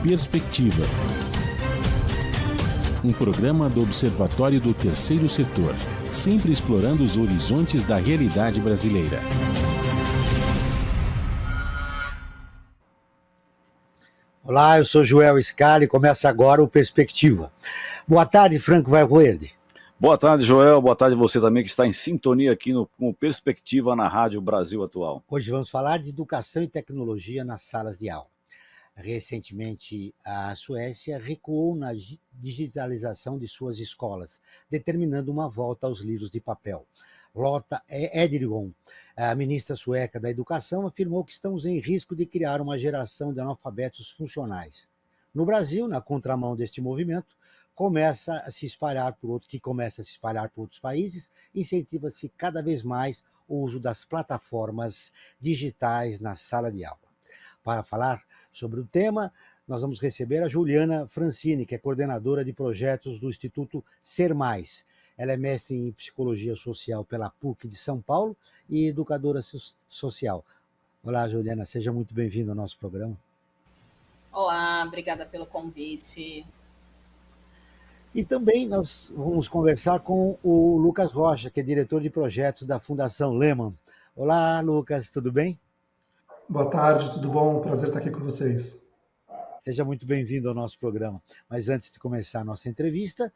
Perspectiva. Um programa do Observatório do Terceiro Setor, sempre explorando os horizontes da realidade brasileira. Olá, eu sou Joel Scali e começa agora o Perspectiva. Boa tarde, Franco Valverde. Boa tarde, Joel. Boa tarde você também que está em sintonia aqui com Perspectiva na Rádio Brasil Atual. Hoje vamos falar de educação e tecnologia nas salas de aula. Recentemente, a Suécia recuou na digitalização de suas escolas, determinando uma volta aos livros de papel. Lotta Edrington, a ministra sueca da Educação, afirmou que estamos em risco de criar uma geração de analfabetos funcionais. No Brasil, na contramão deste movimento, começa a se espalhar por outros países, incentiva-se cada vez mais o uso das plataformas digitais na sala de aula. Para falar sobre o tema, nós vamos receber a Juliana Francini, que é coordenadora de projetos do Instituto Ser Mais. Ela é mestre em Psicologia Social pela PUC de São Paulo e educadora social. Olá, Juliana, seja muito bem-vinda ao nosso programa. Olá, obrigada pelo convite. E também nós vamos conversar com o Lucas Rocha, que é diretor de projetos da Fundação Lehman. Olá, Lucas, tudo bem? Boa tarde, tudo bom? Prazer estar aqui com vocês. Seja muito bem-vindo ao nosso programa. Mas antes de começar a nossa entrevista,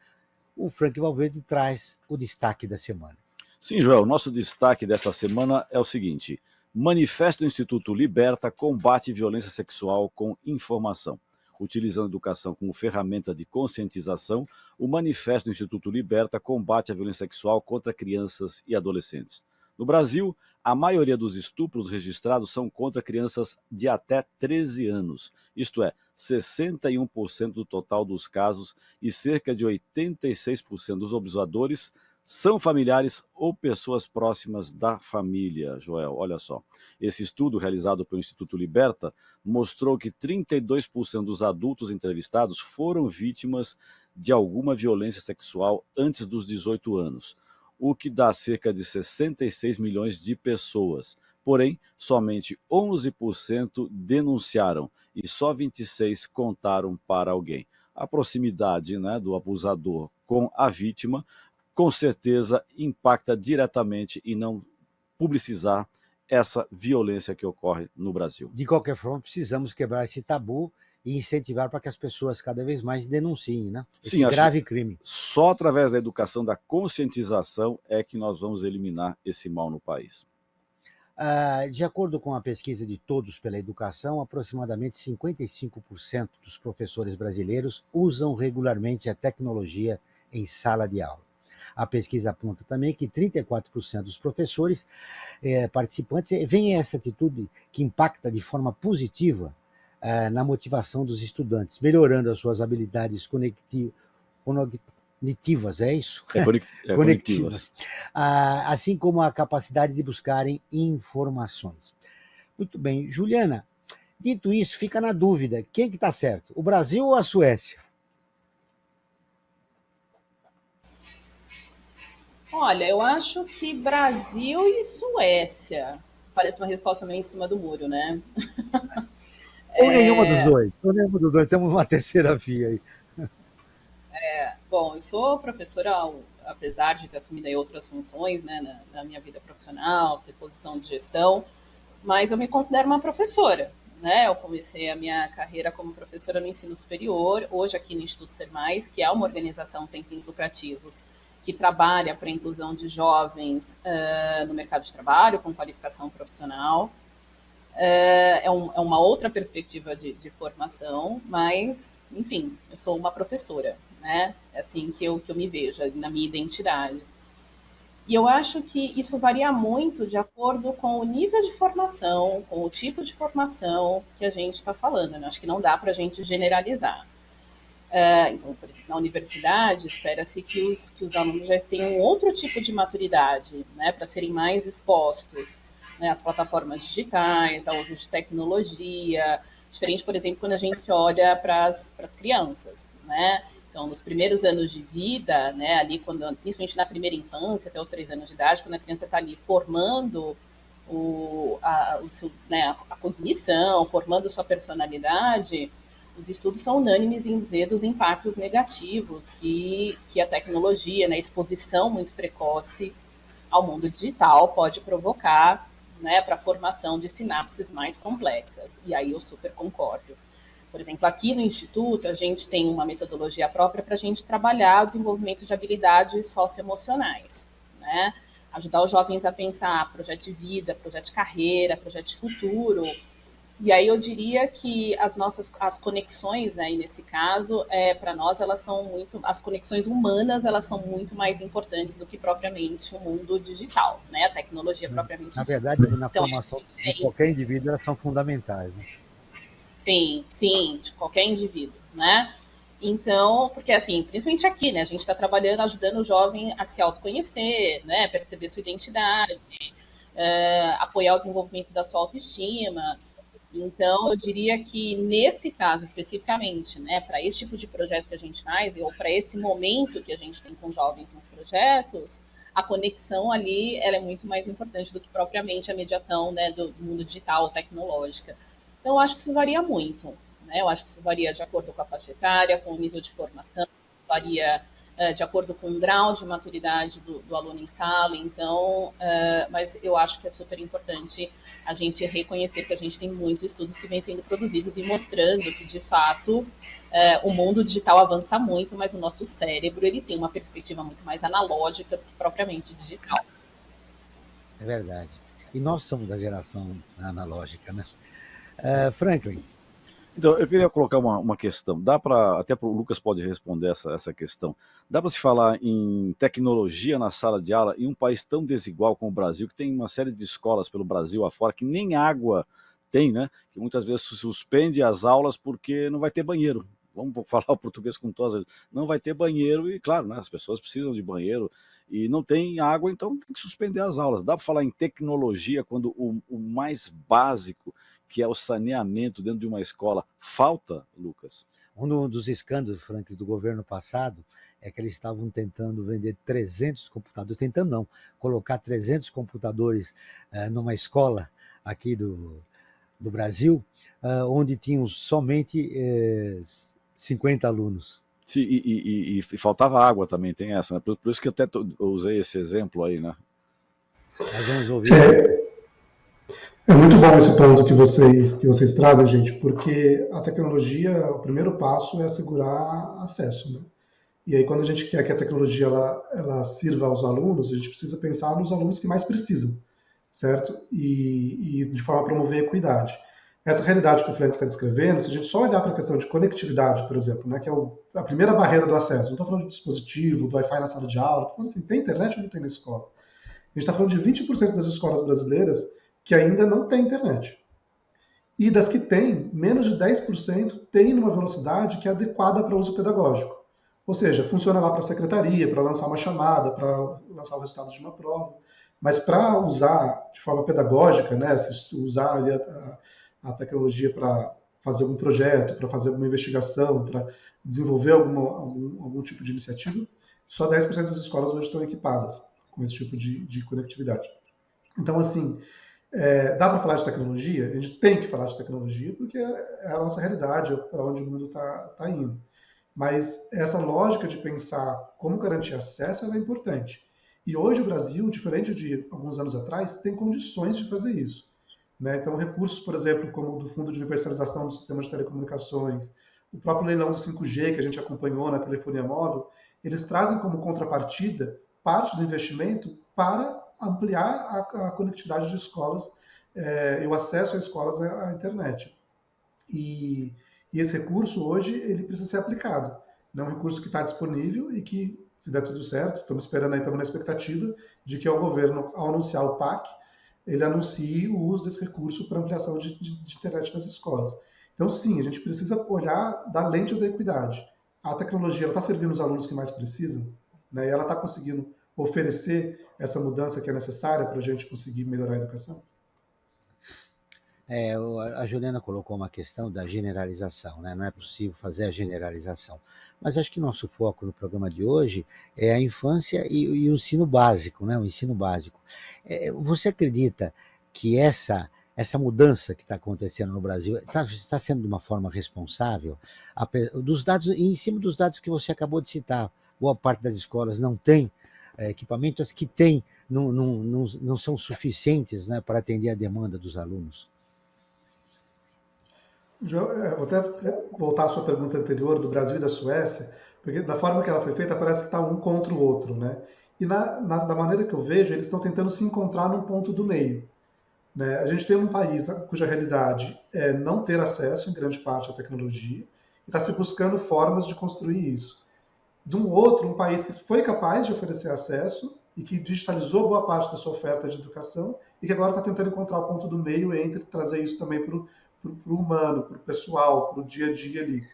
o Franco Valverde traz o destaque da semana. Sim, Joel, nosso destaque desta semana é o seguinte: Manifesto do Instituto Liberta combate violência sexual com informação. Utilizando a educação como ferramenta de conscientização, o Manifesto do Instituto Liberta combate a violência sexual contra crianças e adolescentes. No Brasil, a maioria dos estupros registrados são contra crianças de até 13 anos, isto é, 61% do total dos casos, e cerca de 86% dos abusadores são familiares ou pessoas próximas da família. Joel, olha só. Esse estudo realizado pelo Instituto Liberta mostrou que 32% dos adultos entrevistados foram vítimas de alguma violência sexual antes dos 18 anos, o que dá cerca de 66 milhões de pessoas. Porém, somente 11% denunciaram e só 26% contaram para alguém. A proximidade, do abusador com a vítima com certeza impacta diretamente em não publicizar essa violência que ocorre no Brasil. De qualquer forma, precisamos quebrar esse tabu e incentivar para que as pessoas cada vez mais denunciem, esse grave crime. Só através da educação, da conscientização, é que nós vamos eliminar esse mal no país. De acordo com a pesquisa de Todos pela Educação, aproximadamente 55% dos professores brasileiros usam regularmente a tecnologia em sala de aula. A pesquisa aponta também que 34% dos professores participantes veem essa atitude que impacta de forma positiva na motivação dos estudantes, melhorando as suas habilidades cognitivas, é isso? Conectivas. Assim como a capacidade de buscarem informações. Muito bem. Juliana, dito isso, fica na dúvida, quem que está certo, o Brasil ou a Suécia? Olha, eu acho que Brasil e Suécia. Parece uma resposta meio em cima do muro, né? Ou nenhuma dos dois, temos uma terceira via aí. Bom, eu sou professora, apesar de ter assumido aí outras funções, na minha vida profissional, ter posição de gestão, mas eu me considero uma professora, Eu comecei a minha carreira como professora no ensino superior, hoje aqui no Instituto Ser Mais, que é uma organização sem fins lucrativos, que trabalha para a inclusão de jovens no mercado de trabalho, com qualificação profissional. É uma outra perspectiva de formação, mas, enfim, eu sou uma professora, É assim que eu me vejo, na minha identidade. E eu acho que isso varia muito de acordo com o nível de formação, com o tipo de formação que a gente está falando. Eu acho que não dá para a gente generalizar. Então, por exemplo, na universidade, espera-se que os alunos já tenham outro tipo de maturidade, para serem mais expostos às plataformas digitais, ao uso de tecnologia, diferente, por exemplo, quando a gente olha para as crianças, Então, nos primeiros anos de vida, ali principalmente na primeira infância, até os 3 anos de idade, quando a criança está ali formando a cognição, formando sua personalidade, os estudos são unânimes em dizer dos impactos negativos que a tecnologia, né, a exposição muito precoce ao mundo digital pode provocar, né, para a formação de sinapses mais complexas. E aí eu super concordo. Por exemplo, aqui no Instituto, a gente tem uma metodologia própria para a gente trabalhar o desenvolvimento de habilidades socioemocionais, né? Ajudar os jovens a pensar projeto de vida, projeto de carreira, projeto de futuro. E aí eu diria que as conexões, né, e nesse caso, para nós elas são muito, as conexões humanas elas são muito mais importantes do que propriamente o mundo digital, né, a tecnologia propriamente Na dita. verdade, na Então, formação de qualquer indivíduo, elas são fundamentais, né? sim, de qualquer indivíduo, né? Então, porque assim, principalmente aqui, né, a gente está trabalhando, ajudando o jovem a se autoconhecer, né, perceber sua identidade, apoiar o desenvolvimento da sua autoestima. Então, eu diria que nesse caso especificamente, né, para esse tipo de projeto que a gente faz, ou para esse momento que a gente tem com jovens nos projetos, a conexão ali ela é muito mais importante do que propriamente a mediação, né, do mundo digital ou tecnológica. Então, eu acho que isso varia muito, né? Eu acho que isso varia de acordo com a faixa etária, com o nível de formação, varia de acordo com o grau de maturidade do aluno em sala. Então, mas eu acho que é super importante a gente reconhecer que a gente tem muitos estudos que vêm sendo produzidos e mostrando que, de fato, o mundo digital avança muito, mas o nosso cérebro ele tem uma perspectiva muito mais analógica do que propriamente digital. É verdade. E nós somos da geração analógica, né? Franklin, Então, eu queria colocar uma questão. Dá para, até o Lucas pode responder essa questão. Dá para se falar em tecnologia na sala de aula em um país tão desigual como o Brasil, que tem uma série de escolas pelo Brasil afora que nem água tem, né? Que muitas vezes suspende as aulas porque não vai ter banheiro. Vamos falar o português com todas. Não vai ter banheiro e, claro, né, as pessoas precisam de banheiro e não tem água, então tem que suspender as aulas. Dá para falar em tecnologia quando o mais básico, que é o saneamento dentro de uma escola, falta, Lucas? um dos escândalos, Franklin, do governo passado é que eles estavam tentando vender 300 computadores, tentando não, colocar 300 computadores numa escola aqui do Brasil, onde tinham somente 50 alunos. Sim, e faltava água também, tem essa, né? Por isso que eu até usei esse exemplo aí, né? Nós vamos ouvir. É muito bom esse ponto que vocês trazem, gente, porque a tecnologia, o primeiro passo é assegurar acesso, né? E aí, quando a gente quer que a tecnologia ela sirva aos alunos, a gente precisa pensar nos alunos que mais precisam, certo? E de forma a promover a equidade. Essa realidade que o Frank está descrevendo, se a gente só olhar para a questão de conectividade, por exemplo, né, que é a primeira barreira do acesso, não estou falando de dispositivo, do Wi-Fi na sala de aula, estou falando assim, tem internet ou não tem na escola? A gente está falando de 20% das escolas brasileiras que ainda não tem internet. E das que tem, menos de 10% tem numa velocidade que é adequada para uso pedagógico. Ou seja, funciona lá para a secretaria, para lançar uma chamada, para lançar o resultado de uma prova. Mas para usar de forma pedagógica, né, usar ali a tecnologia para fazer algum projeto, para fazer alguma investigação, para desenvolver algum tipo de iniciativa, só 10% das escolas hoje estão equipadas com esse tipo de conectividade. Então, assim, dá para falar de tecnologia? A gente tem que falar de tecnologia porque é a nossa realidade, é para onde o mundo está indo. Mas essa lógica de pensar como garantir acesso ela é importante. E hoje o Brasil, diferente de alguns anos atrás, tem condições de fazer isso, né? Então, recursos, por exemplo, como o do Fundo de Universalização do Sistema de Telecomunicações, o próprio leilão do 5G que a gente acompanhou na telefonia móvel, eles trazem como contrapartida parte do investimento para ampliar a conectividade de escolas e o acesso a escolas à internet. E esse recurso hoje ele precisa ser aplicado. Não é um recurso que está disponível e que, se der tudo certo, estamos esperando aí, estamos na expectativa de que o governo, ao anunciar o PAC, ele anuncie o uso desse recurso para ampliação de internet nas escolas. Então, sim, a gente precisa olhar da lente da equidade. A tecnologia está servindo os alunos que mais precisam, né? E ela está conseguindo oferecer essa mudança que é necessária para a gente conseguir melhorar a educação? A Juliana colocou uma questão da generalização, né? Não é possível fazer a generalização. Mas acho que nosso foco no programa de hoje é a infância e o ensino básico, né? O ensino básico. Você acredita que essa mudança que está acontecendo no Brasil está sendo de uma forma responsável? Dos dados, em cima dos dados que você acabou de citar, boa parte das escolas não tem equipamento, as que têm não são suficientes, né, para atender a demanda dos alunos. Vou até voltar à sua pergunta anterior do Brasil e da Suécia, porque da forma que ela foi feita parece que está um contra o outro, né? E da maneira que eu vejo, eles estão tentando se encontrar num ponto do meio. Né? A gente tem um país cuja realidade é não ter acesso, em grande parte, à tecnologia, e está se buscando formas de construir isso. De um outro, um país que foi capaz de oferecer acesso e que digitalizou boa parte da sua oferta de educação e que agora está tentando encontrar o ponto do meio entre trazer isso também para o humano, para o pessoal, para o dia a dia ali.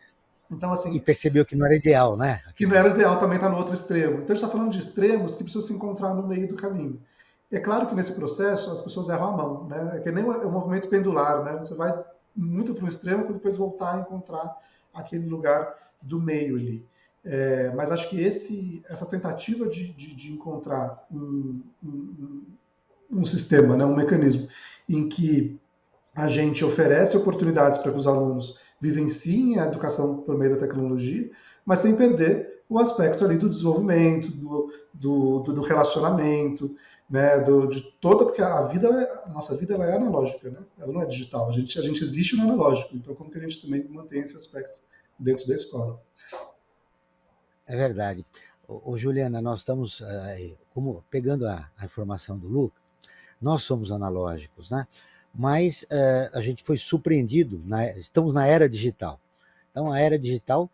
Então, assim, e percebeu que não era ideal, né? Que não era ideal também estar no outro extremo. Então, a gente está falando de extremos que precisam se encontrar no meio do caminho. É claro que nesse processo as pessoas erram a mão, né? É que nem um movimento pendular, né? Você vai muito para um extremo para depois voltar a encontrar aquele lugar do meio ali. Mas acho que essa tentativa de encontrar um sistema, né? Um mecanismo em que a gente oferece oportunidades para que os alunos vivenciem a educação por meio da tecnologia, mas sem perder o aspecto ali do desenvolvimento, do relacionamento, né, de toda, porque a nossa vida ela é analógica, né? Ela não é digital, a gente existe no analógico, então como que a gente também mantém esse aspecto dentro da escola? É verdade. Juliana, nós estamos pegando a informação do Luca, nós somos analógicos, né? Mas a gente foi surpreendido, estamos na era digital. Então, a era digital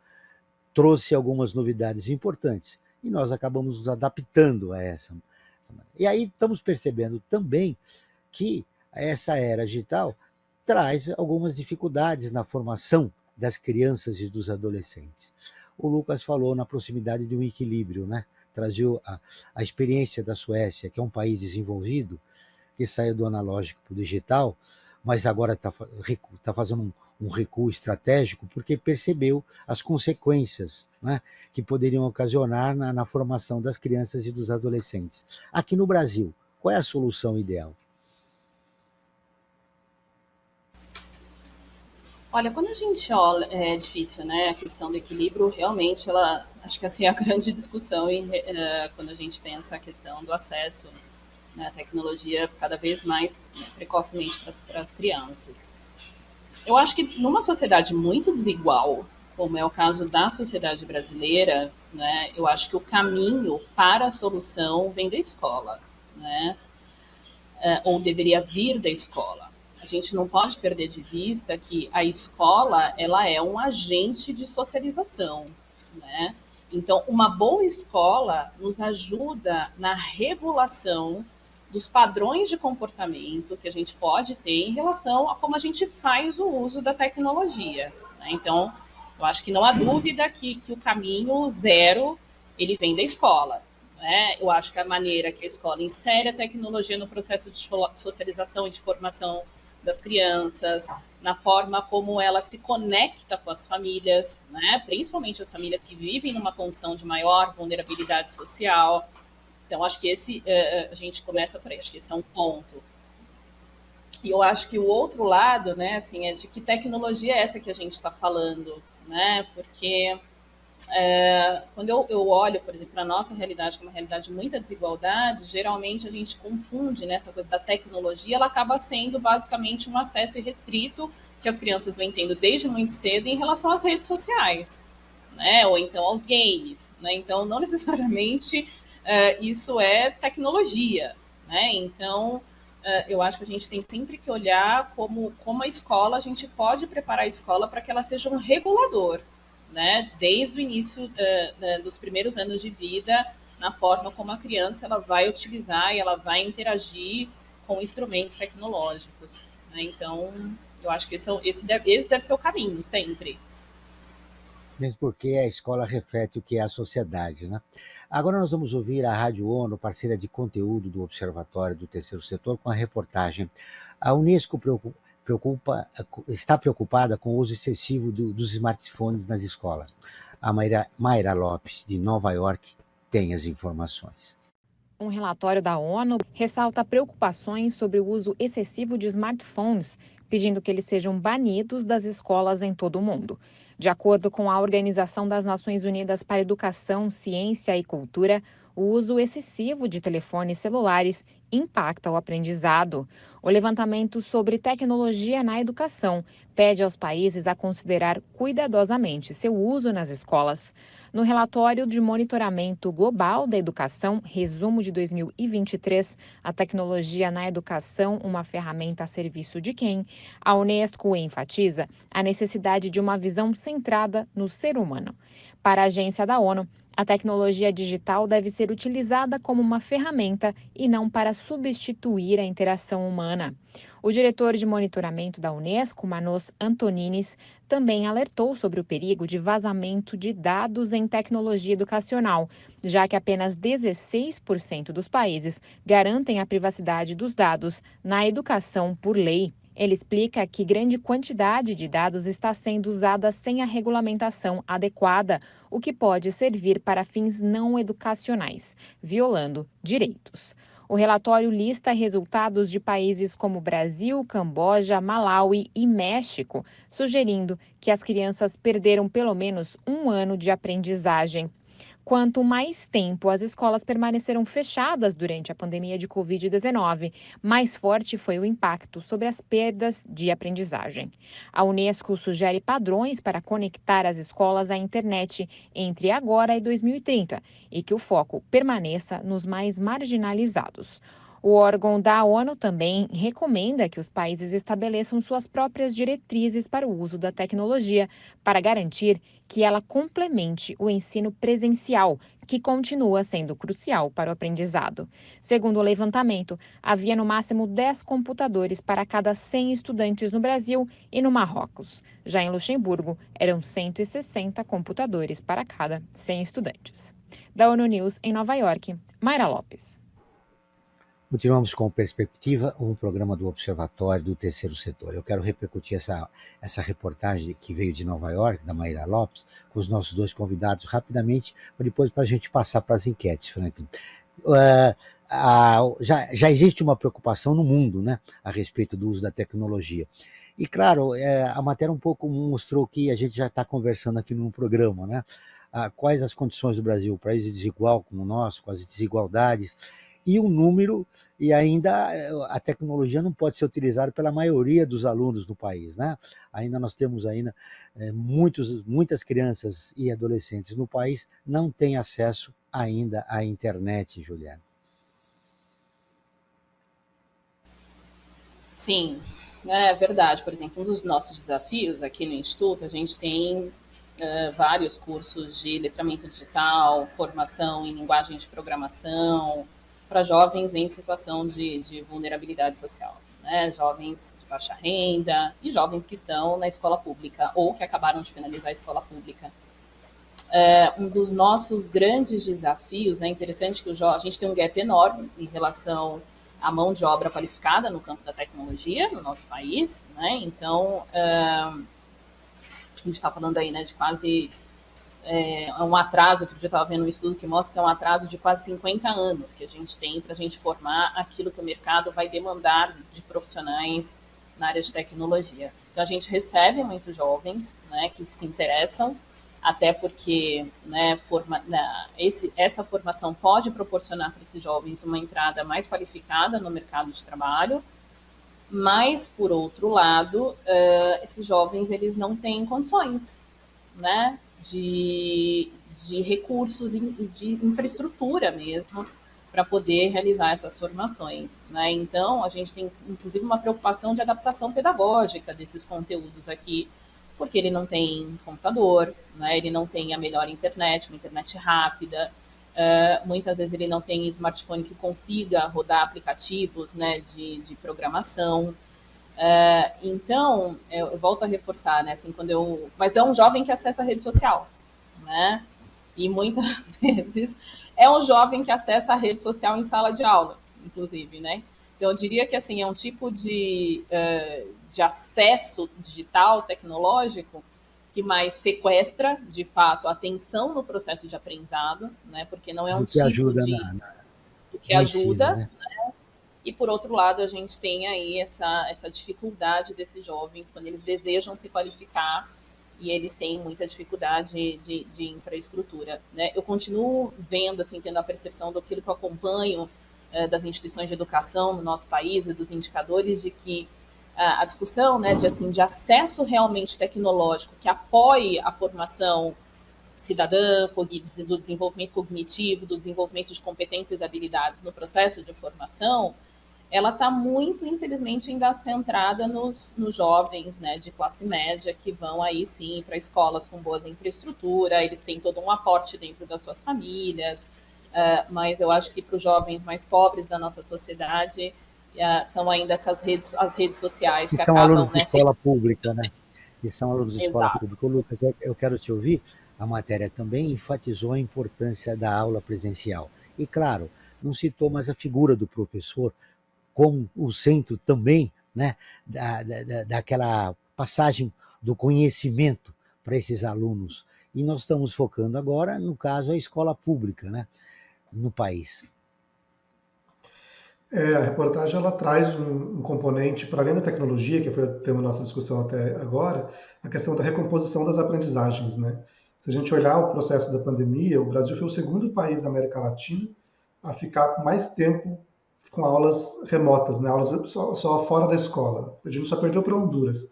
trouxe algumas novidades importantes e nós acabamos nos adaptando a essa maneira. E aí estamos percebendo também que essa era digital traz algumas dificuldades na formação das crianças e dos adolescentes. O Lucas falou na proximidade de um equilíbrio, né? Trazia a experiência da Suécia, que é um país desenvolvido, que saiu do analógico para o digital, mas agora está fazendo um recuo estratégico porque percebeu as consequências, né, que poderiam ocasionar na formação das crianças e dos adolescentes. Aqui no Brasil, qual é a solução ideal? Olha, quando a gente olha, é difícil, né? A questão do equilíbrio, realmente, acho que assim, é a grande discussão quando a gente pensa a questão do acesso, né, a tecnologia cada vez mais, né, precocemente para as crianças. Eu acho que numa sociedade muito desigual, como é o caso da sociedade brasileira, né, eu acho que o caminho para a solução vem da escola, né, ou deveria vir da escola. A gente não pode perder de vista que a escola ela é um agente de socialização, né? Então, uma boa escola nos ajuda na regulação dos padrões de comportamento que a gente pode ter em relação a como a gente faz o uso da tecnologia, né? Então, eu acho que não há dúvida que o caminho zero ele vem da escola, né? Eu acho que a maneira que a escola insere a tecnologia no processo de socialização e de formação das crianças, na forma como ela se conecta com as famílias, né? Principalmente as famílias que vivem numa condição de maior vulnerabilidade social. Então, acho que a gente começa por aí, acho que esse é um ponto. E eu acho que o outro lado, né, assim, é de que tecnologia é essa que a gente está falando, né? Porque quando eu olho, por exemplo, para a nossa realidade, que é uma realidade de muita desigualdade, geralmente a gente confunde, né, essa coisa da tecnologia, ela acaba sendo basicamente um acesso irrestrito que as crianças vêm tendo desde muito cedo em relação às redes sociais, né, ou então aos games, né? Então, não necessariamente isso é tecnologia, né? Então, eu acho que a gente tem sempre que olhar como a escola, a gente pode preparar a escola para que ela seja um regulador, né? Desde o início dos primeiros anos de vida, na forma como a criança ela vai utilizar e ela vai interagir com instrumentos tecnológicos, né? Então, eu acho que esse deve ser o caminho, sempre. Mesmo porque a escola reflete o que é a sociedade, né? Agora nós vamos ouvir a Rádio ONU, parceira de conteúdo do Observatório do Terceiro Setor, com a reportagem A Unesco está preocupada com o uso excessivo dos smartphones nas escolas. A Mayra Lopes, de Nova York, tem as informações. Um relatório da ONU ressalta preocupações sobre o uso excessivo de smartphones, pedindo que eles sejam banidos das escolas em todo o mundo. De acordo com a Organização das Nações Unidas para Educação, Ciência e Cultura, o uso excessivo de telefones celulares impacta o aprendizado. O levantamento sobre tecnologia na educação pede aos países a considerar cuidadosamente seu uso nas escolas. No relatório de monitoramento global da educação, resumo de 2023, a tecnologia na educação, uma ferramenta a serviço de quem? A Unesco enfatiza a necessidade de uma visão centrada no ser humano. Para a agência da ONU, a tecnologia digital deve ser utilizada como uma ferramenta e não para substituir a interação humana. O diretor de monitoramento da Unesco, Manos Antoninis, também alertou sobre o perigo de vazamento de dados em tecnologia educacional, já que apenas 16% dos países garantem a privacidade dos dados na educação por lei. Ele explica que grande quantidade de dados está sendo usada sem a regulamentação adequada, o que pode servir para fins não educacionais, violando direitos. O relatório lista resultados de países como Brasil, Camboja, Malawi e México, sugerindo que as crianças perderam pelo menos um ano de aprendizagem. Quanto mais tempo as escolas permaneceram fechadas durante a pandemia de Covid-19, mais forte foi o impacto sobre as perdas de aprendizagem. A Unesco sugere padrões para conectar as escolas à internet entre agora e 2030 e que o foco permaneça nos mais marginalizados. O órgão da ONU também recomenda que os países estabeleçam suas próprias diretrizes para o uso da tecnologia, para garantir que ela complemente o ensino presencial, que continua sendo crucial para o aprendizado. Segundo o levantamento, havia no máximo 10 computadores para cada 100 estudantes no Brasil e no Marrocos. Já em Luxemburgo, eram 160 computadores para cada 100 estudantes. Da ONU News, em Nova York, Mayra Lopes. Continuamos com Perspectiva, um programa do Observatório do Terceiro Setor. Eu quero repercutir essa reportagem que veio de Nova York, da Mayra Lopes, com os nossos dois convidados rapidamente, depois para a gente passar para as enquetes, Franklin. Já existe uma preocupação no mundo, né, a respeito do uso da tecnologia. E, claro, a matéria um pouco mostrou que a gente já está conversando aqui no programa, né? Quais as condições do Brasil, um país desigual como o nosso, com as desigualdades, e um número, e ainda a tecnologia não pode ser utilizada pela maioria dos alunos no país, né? Ainda nós temos muitas crianças e adolescentes no país não têm acesso ainda à internet, Juliana. Sim, é verdade. Por exemplo, um dos nossos desafios aqui no Instituto, a gente tem vários cursos de letramento digital, formação em linguagem de programação, para jovens em situação de vulnerabilidade social, né? Jovens de baixa renda e jovens que estão na escola pública ou que acabaram de finalizar a escola pública. Um dos nossos grandes desafios, né, interessante que a gente tem um gap enorme em relação à mão de obra qualificada no campo da tecnologia no nosso país, né? Então, a gente está falando aí, né, de quase um atraso. Outro dia eu estava vendo um estudo que mostra que é um atraso de quase 50 anos que a gente tem para a gente formar aquilo que o mercado vai demandar de profissionais na área de tecnologia. Então, a gente recebe muitos jovens, né, que se interessam, até porque, né, essa formação pode proporcionar para esses jovens uma entrada mais qualificada no mercado de trabalho, mas, por outro lado, esses jovens eles não têm condições, né, de recursos, de infraestrutura mesmo, para poder realizar essas formações, né? Então, a gente tem, inclusive, uma preocupação de adaptação pedagógica desses conteúdos aqui, porque ele não tem computador, né? Ele não tem a melhor internet, uma internet rápida, muitas vezes ele não tem smartphone que consiga rodar aplicativos, né, de programação. Então, eu volto a reforçar, né, assim, mas é um jovem que acessa a rede social, né, e muitas vezes é um jovem que acessa a rede social em sala de aula, inclusive, né. Então, eu diria que, assim, é um tipo de acesso digital, tecnológico, que mais sequestra, de fato, a atenção no processo de aprendizado, né, porque não é um tipo ajuda de... o que no ajuda, ensino, né? e por outro lado a gente tem aí essa dificuldade desses jovens quando eles desejam se qualificar e eles têm muita dificuldade de infraestrutura, né? Eu continuo vendo, assim, tendo a percepção daquilo que eu acompanho das instituições de educação no nosso país e dos indicadores de que a discussão, né, de acesso realmente tecnológico que apoie a formação cidadã, do desenvolvimento cognitivo, do desenvolvimento de competências e habilidades no processo de formação, ela está muito, infelizmente, ainda centrada nos jovens, né, de classe média, que vão aí sim para escolas com boas infraestrutura, eles têm todo um aporte dentro das suas famílias, mas eu acho que para os jovens mais pobres da nossa sociedade, são ainda as redes sociais Que que são alunos acabam, de né, escola pública, né? Que são alunos de escola exato. pública. Ô, Lucas, eu quero te ouvir. A matéria também enfatizou a importância da aula presencial. E, claro, não citou mais a figura do professor como o centro também, né, daquela passagem do conhecimento para esses alunos. E nós estamos focando agora, no caso, a escola pública, né, no país. A reportagem ela traz um componente, para além da tecnologia, que foi o tema da nossa discussão até agora, a questão da recomposição das aprendizagens, né? Se a gente olhar o processo da pandemia, o Brasil foi o segundo país da América Latina a ficar com mais tempo com aulas remotas, né? Aulas só fora da escola. A gente só perdeu para Honduras.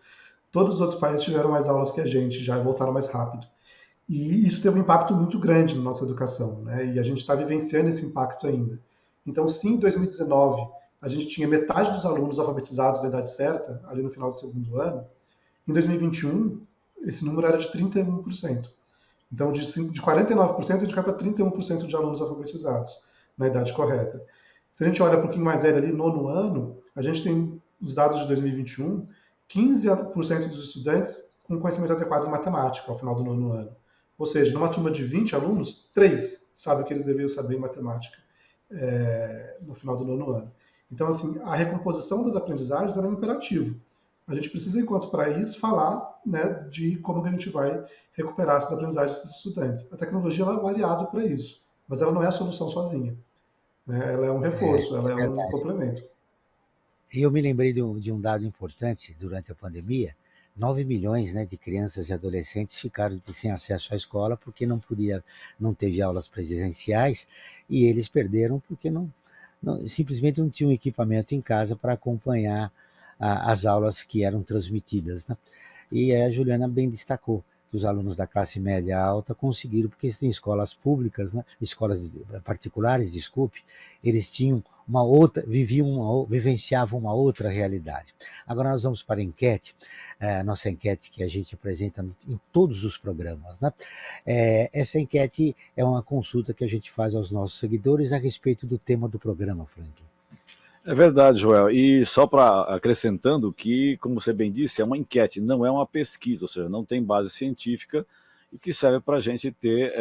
Todos os outros países tiveram mais aulas que a gente, já voltaram mais rápido. E isso teve um impacto muito grande na nossa educação, né? E a gente está vivenciando esse impacto ainda. Então, sim, em 2019, a gente tinha metade dos alunos alfabetizados da idade certa, ali no final do segundo ano. Em 2021, esse número era de 31%. Então, de 49%, a gente cai para 31% de alunos alfabetizados na idade correta. Se a gente olha um pouquinho mais velho ali, nono ano, a gente tem os dados de 2021, 15% dos estudantes com conhecimento adequado em matemática ao final do nono ano. Ou seja, numa turma de 20 alunos, 3 sabem o que eles deveriam saber em matemática no final do nono ano. Então, assim, a recomposição das aprendizagens é imperativo. A gente precisa, enquanto país, falar, né, de como que a gente vai recuperar essas aprendizagens desses estudantes. A tecnologia ela é um aliado para isso, mas ela não é a solução sozinha. Né? Ela é um reforço, ela é um Verdade. complemento. E eu me lembrei de um dado importante durante a pandemia. 9 milhões, né, de crianças e adolescentes ficaram sem acesso à escola porque não teve aulas presenciais e eles perderam porque simplesmente não tinham equipamento em casa para acompanhar as aulas que eram transmitidas, né? E a Juliana bem destacou que os alunos da classe média alta conseguiram, porque em escolas públicas, né, escolas particulares, desculpe, eles tinham uma outra, vivenciavam uma outra realidade. Agora nós vamos para a enquete, nossa enquete que a gente apresenta em todos os programas, né? Essa enquete é uma consulta que a gente faz aos nossos seguidores a respeito do tema do programa, Frank. É verdade, Joel. E só para acrescentando que, como você bem disse, é uma enquete, não é uma pesquisa, ou seja, não tem base científica e que serve para a gente ter,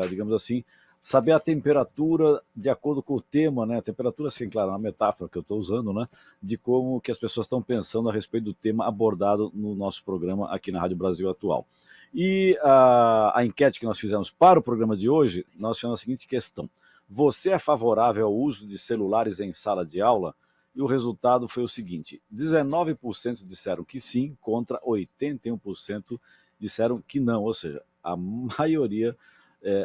digamos assim, saber a temperatura de acordo com o tema, né? A temperatura, assim, claro, é uma metáfora que eu estou usando, né? De como que as pessoas estão pensando a respeito do tema abordado no nosso programa aqui na Rádio Brasil Atual. E a enquete que nós fizemos para o programa de hoje, nós fizemos a seguinte questão: você é favorável ao uso de celulares em sala de aula? E o resultado foi o seguinte: 19% disseram que sim, contra 81% disseram que não. Ou seja, a maioria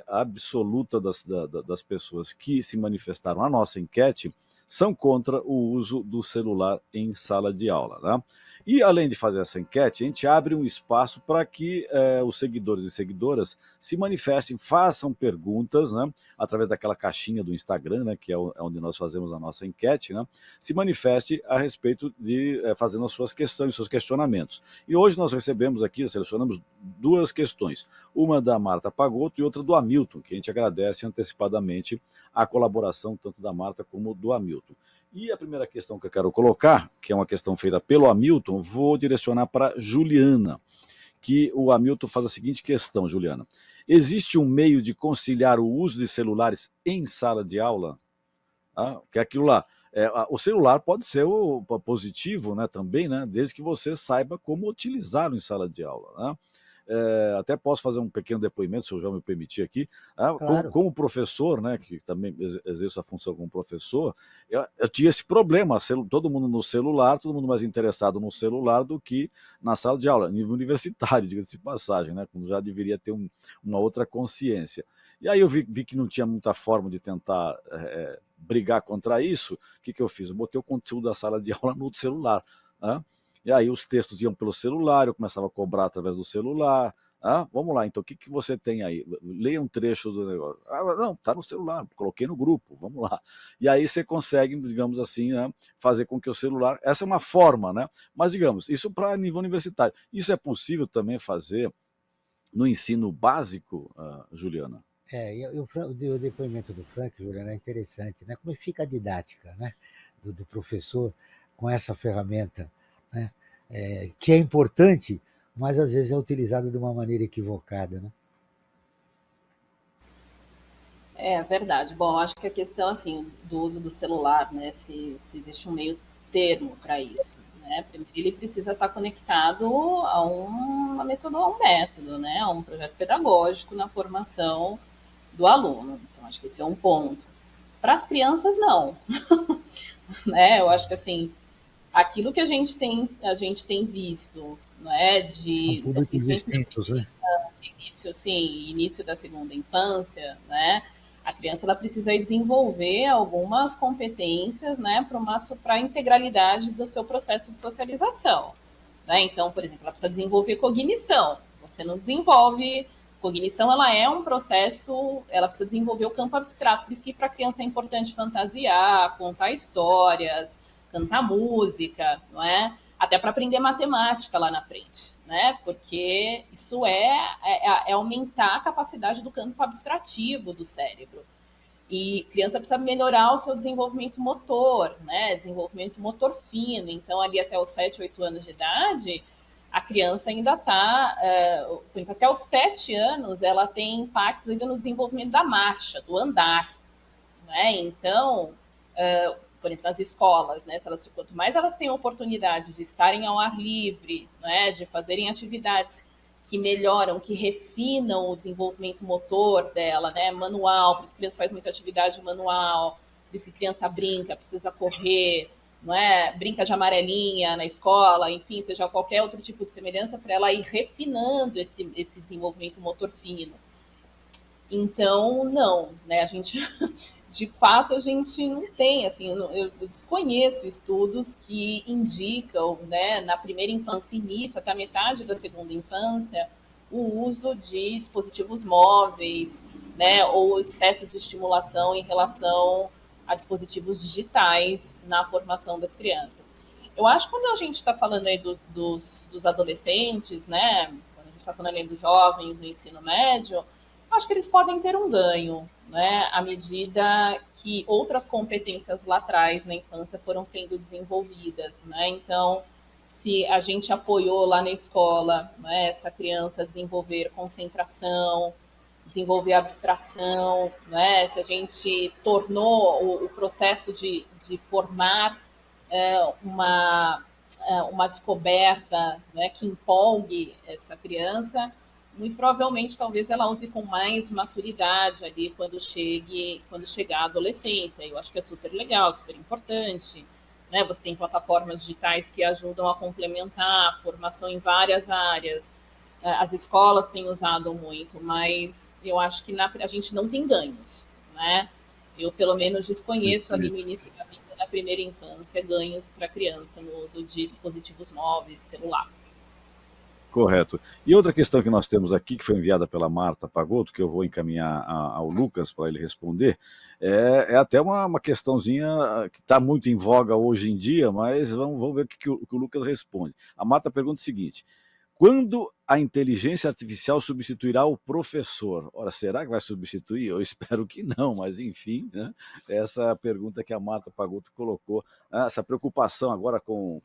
absoluta das pessoas que se manifestaram na nossa enquete são contra o uso do celular em sala de aula, né? E além de fazer essa enquete, a gente abre um espaço para que os seguidores e seguidoras se manifestem, façam perguntas, né, através daquela caixinha do Instagram, né, que é onde nós fazemos a nossa enquete, né, se manifeste a respeito de fazendo as suas questões, seus questionamentos. E hoje nós recebemos aqui, selecionamos duas questões, uma da Marta Pagotto e outra do Hamilton, que a gente agradece antecipadamente a colaboração tanto da Marta como do Hamilton. E a primeira questão que eu quero colocar, que é uma questão feita pelo Hamilton, vou direcionar para Juliana, que o Hamilton faz a seguinte questão, Juliana: existe um meio de conciliar o uso de celulares em sala de aula? Que é aquilo lá, o celular pode ser positivo, né, também, né, desde que você saiba como utilizá-lo em sala de aula, né? até posso fazer um pequeno depoimento, se o João me permitir aqui, Claro. como professor, né, que também exerço a função como professor, eu tinha esse problema, todo mundo no celular, todo mundo mais interessado no celular do que na sala de aula, nível universitário, diga-se de passagem, né, quando já deveria ter uma outra consciência. E aí eu vi que não tinha muita forma de tentar brigar contra isso. O que eu fiz? Eu botei o conteúdo da sala de aula no celular, né? E aí os textos iam pelo celular, eu começava a cobrar através do celular. Vamos lá, então o que você tem aí? Leia um trecho do negócio. Não, está no celular, coloquei no grupo, vamos lá. E aí você consegue, digamos assim, né, fazer com que o celular... Essa é uma forma, né? Mas, digamos, isso para nível universitário. Isso é possível também fazer no ensino básico, Juliana? O depoimento do Frank, Juliana, é interessante, né? Como fica a didática, né? Do professor com essa ferramenta, né? Que é importante, mas às vezes é utilizada de uma maneira equivocada, né? É verdade. Bom, acho que a questão assim do uso do celular, né, se existe um meio termo para isso, né? Primeiro ele precisa estar conectado a uma metodologia, a um método, né, a um projeto pedagógico na formação do aluno. Então acho que esse é um ponto. Para as crianças não, né? Eu acho que assim aquilo que a gente tem visto, né, São públicos principalmente distintos, né? início, sim, início da segunda infância, né? A criança ela precisa desenvolver algumas competências, né, para a integralidade do seu processo de socialização, né? Então, por exemplo, ela precisa desenvolver cognição. Você não desenvolve cognição, ela é um processo, ela precisa desenvolver o campo abstrato. Por isso que para a criança é importante fantasiar, contar histórias, cantar música, não é? Até para aprender matemática lá na frente, né? Porque isso é aumentar a capacidade do campo abstrativo do cérebro. E criança precisa melhorar o seu desenvolvimento motor, né? Desenvolvimento motor fino. Então, ali até os 7, 8 anos de idade, a criança ainda está, até os 7 anos, ela tem impactos ainda no desenvolvimento da marcha, do andar, né? Então, por exemplo, nas escolas, né? Quanto mais elas têm a oportunidade de estarem ao ar livre, né? De fazerem atividades que melhoram, que refinam o desenvolvimento motor dela, né? Manual, por isso que a criança faz muita atividade manual, por isso que a criança brinca, precisa correr, não é? Brinca de amarelinha na escola, enfim, seja qualquer outro tipo de semelhança, para ela ir refinando esse desenvolvimento motor fino. Então, não, né? A gente, de fato, a gente não tem, assim, eu desconheço estudos que indicam, né, na primeira infância, início, até a metade da segunda infância, o uso de dispositivos móveis, né, ou excesso de estimulação em relação a dispositivos digitais na formação das crianças. Eu acho que quando a gente está falando aí dos adolescentes, né, quando a gente está falando aí dos jovens no ensino médio, acho que eles podem ter um ganho, né, à medida que outras competências lá atrás na infância foram sendo desenvolvidas, né? Então, se a gente apoiou lá na escola, né, essa criança desenvolver concentração, desenvolver abstração, né? Se a gente tornou o processo de formar uma descoberta, né, que empolgue essa criança, muito provavelmente talvez ela use com mais maturidade ali quando chegar a adolescência. Eu acho que é super legal, super importante, né? Você tem plataformas digitais que ajudam a complementar a formação em várias áreas. As escolas têm usado muito, mas eu acho que a gente não tem ganhos, né? Eu pelo menos desconheço ali no início da vida, na primeira infância, ganhos para a criança no uso de dispositivos móveis, celular. Correto. E outra questão que nós temos aqui, que foi enviada pela Marta Pagotto, que eu vou encaminhar ao Lucas para ele responder, é até uma questãozinha que está muito em voga hoje em dia, mas vamos ver o que o Lucas responde. A Marta pergunta o seguinte: quando a inteligência artificial substituirá o professor? Ora, será que vai substituir? Eu espero que não, mas enfim, né? Essa é a pergunta que a Marta Pagotto colocou. Essa preocupação agora com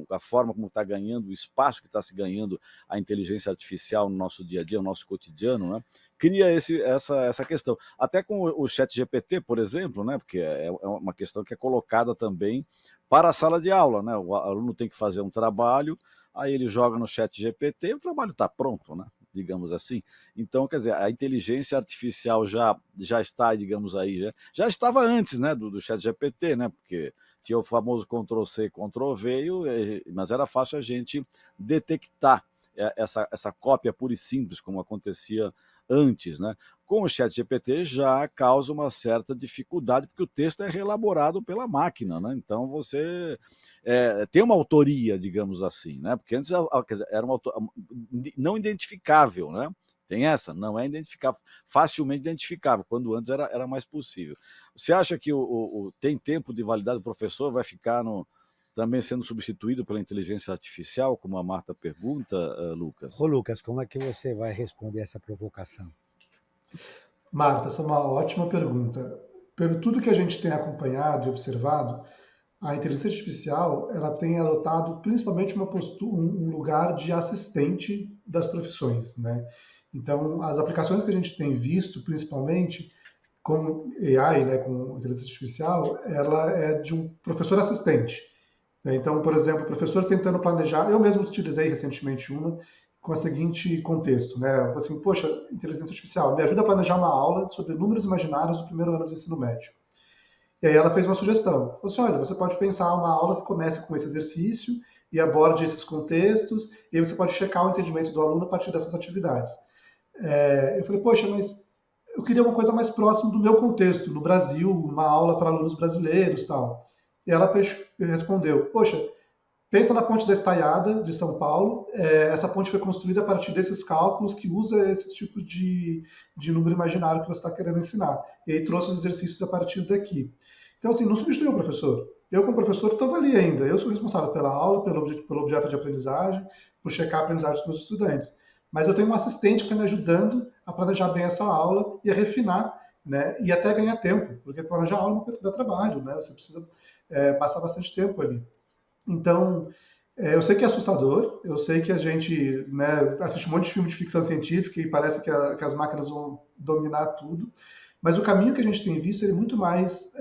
a forma como está ganhando, o espaço que está se ganhando a inteligência artificial no nosso dia a dia, no nosso cotidiano, né? Cria essa questão. Até com o ChatGPT, por exemplo, né? Porque é uma questão que é colocada também para a sala de aula, né? O aluno tem que fazer um trabalho, aí ele joga no ChatGPT e o trabalho está pronto, né? digamos assim. Então, quer dizer, a inteligência artificial já está, digamos aí, já estava antes, né, do ChatGPT, né, porque tinha o famoso Ctrl+C, Ctrl+V, mas era fácil a gente detectar essa cópia pura e simples, como acontecia antes, né? Com o ChatGPT já causa uma certa dificuldade, porque o texto é reelaborado pela máquina, né? Então você tem uma autoria, digamos assim, né? Porque antes quer dizer, era uma não identificável, né? Tem essa, não é identificável, facilmente identificável, quando antes era mais possível. Você acha que tem tempo de validade do professor vai ficar também sendo substituído pela inteligência artificial, como a Marta pergunta, Lucas? Ô, Lucas, como é que você vai responder essa provocação? Marta, essa é uma ótima pergunta. Pelo tudo que a gente tem acompanhado e observado, a inteligência artificial ela tem adotado principalmente um lugar de assistente das profissões, né? Então, as aplicações que a gente tem visto, principalmente com AI, né, com inteligência artificial, ela é de um professor assistente. Então, por exemplo, o professor tentando planejar, eu mesmo utilizei recentemente uma com o seguinte contexto, né? Assim, poxa, inteligência artificial, me ajuda a planejar uma aula sobre números imaginários do primeiro ano do ensino médio. E aí ela fez uma sugestão. Falou assim, olha, você pode pensar uma aula que comece com esse exercício e aborde esses contextos, e aí você pode checar o entendimento do aluno a partir dessas atividades. Eu falei, poxa, mas eu queria uma coisa mais próxima do meu contexto, no Brasil, uma aula para alunos brasileiros, tal. E ela respondeu, poxa, pensa na ponte da Estaiada, de São Paulo, essa ponte foi construída a partir desses cálculos que usa esses tipos de número imaginário que você está querendo ensinar. E aí trouxe os exercícios a partir daqui. Então, assim, não substituiu o professor. Eu, como professor, estou ali ainda. Eu sou responsável pela aula, pelo objeto de aprendizagem, por checar a aprendizagem dos meus estudantes. Mas eu tenho um assistente que está me ajudando a planejar bem essa aula e a refinar, né? E até ganhar tempo, porque planejar a aula é uma coisa que dá trabalho, né? Você precisa passar bastante tempo ali. Então, eu sei que é assustador, eu sei que a gente, né, assiste um monte de filme de ficção científica e parece que as máquinas vão dominar tudo, mas o caminho que a gente tem visto é muito mais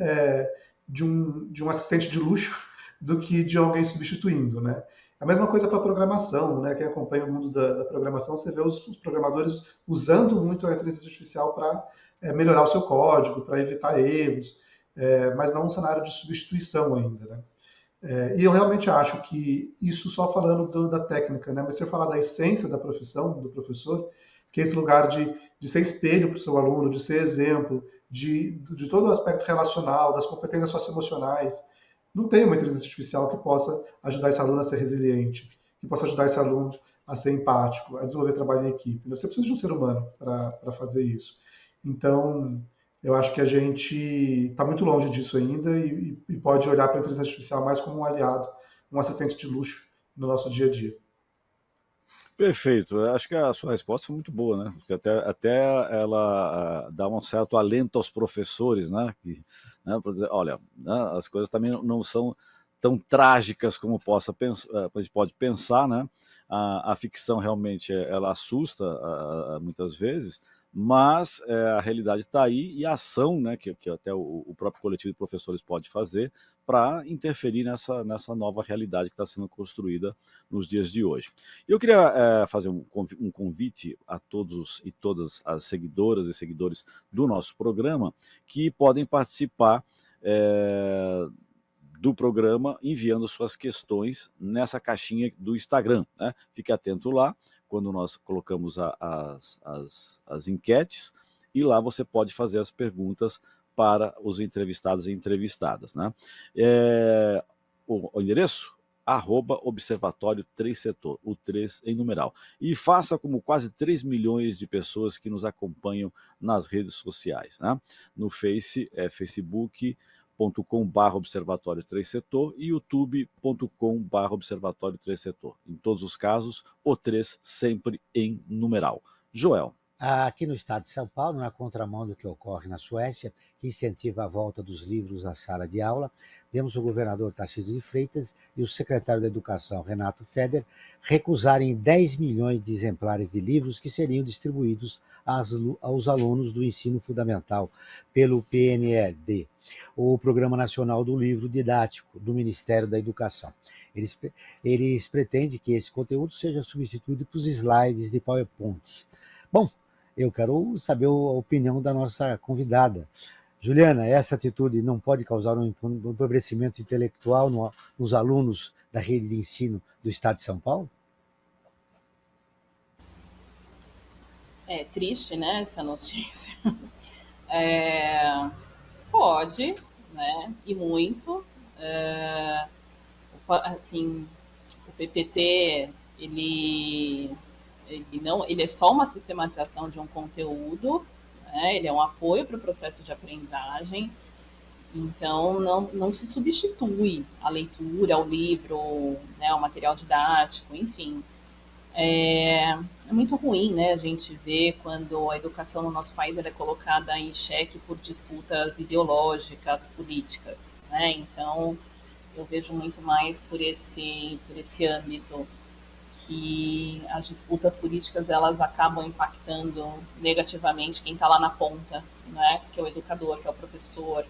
de um assistente de luxo do que de alguém substituindo, né? A mesma coisa para a programação, né? Quem acompanha o mundo da programação, você vê os programadores usando muito a inteligência artificial para melhorar o seu código, para evitar erros, mas não um cenário de substituição ainda, né? E eu realmente acho que isso só falando da técnica, né? Mas se eu falar da essência da profissão do professor, que é esse lugar de ser espelho para o seu aluno, de ser exemplo, de todo o aspecto relacional, das competências socioemocionais, não tem uma inteligência artificial que possa ajudar esse aluno a ser resiliente, que possa ajudar esse aluno a ser empático, a desenvolver trabalho em equipe. Você precisa de um ser humano para fazer isso. Então, eu acho que a gente está muito longe disso ainda e pode olhar para a inteligência artificial mais como um aliado, um assistente de luxo no nosso dia a dia. Perfeito. Eu acho que a sua resposta foi muito boa, né? Porque até ela dá um certo alento aos professores, né? Para dizer, olha, né, as coisas também não são tão trágicas como a gente pode pensar, né? A ficção realmente ela assusta muitas vezes, mas a realidade está aí e a ação, né, que até o próprio coletivo de professores pode fazer para interferir nessa nova realidade que está sendo construída nos dias de hoje. Eu queria fazer um convite a todos e todas as seguidoras e seguidores do nosso programa que podem participar do programa enviando suas questões nessa caixinha do Instagram, né? Fique atento lá quando nós colocamos as enquetes, e lá você pode fazer as perguntas para os entrevistados e entrevistadas, né? O endereço? @Observatório 3 Setor, o 3 em numeral. E faça como quase 3 milhões de pessoas que nos acompanham nas redes sociais, né? No Face, facebook.com/Observatório 3 Setor e youtube.com/Observatório 3 Setor. Em todos os casos, o 3 sempre em numeral. Joel. Aqui no estado de São Paulo, na contramão do que ocorre na Suécia, que incentiva a volta dos livros à sala de aula, vemos o governador Tarcísio de Freitas e o secretário da Educação, Renato Feder, recusarem 10 milhões de exemplares de livros que seriam distribuídos aos alunos do ensino fundamental pelo PNED, o Programa Nacional do Livro Didático do Ministério da Educação. Eles, eles pretendem que esse conteúdo seja substituído por slides de PowerPoint. Bom, eu quero saber a opinião da nossa convidada. Juliana, essa atitude não pode causar um empobrecimento intelectual nos alunos da rede de ensino do Estado de São Paulo? É triste, né, essa notícia. Pode, né, e muito. Assim, o PPT, ele é só uma sistematização de um conteúdo, né, ele é um apoio para o processo de aprendizagem. Então, não se substitui a leitura, o livro, né, o material didático, enfim. É muito ruim, né, a gente ver quando a educação no nosso país é colocada em xeque por disputas ideológicas, políticas, né? Então, eu vejo muito mais por esse âmbito que as disputas políticas elas acabam impactando negativamente quem está lá na ponta, né? Que é o educador, que é o professor,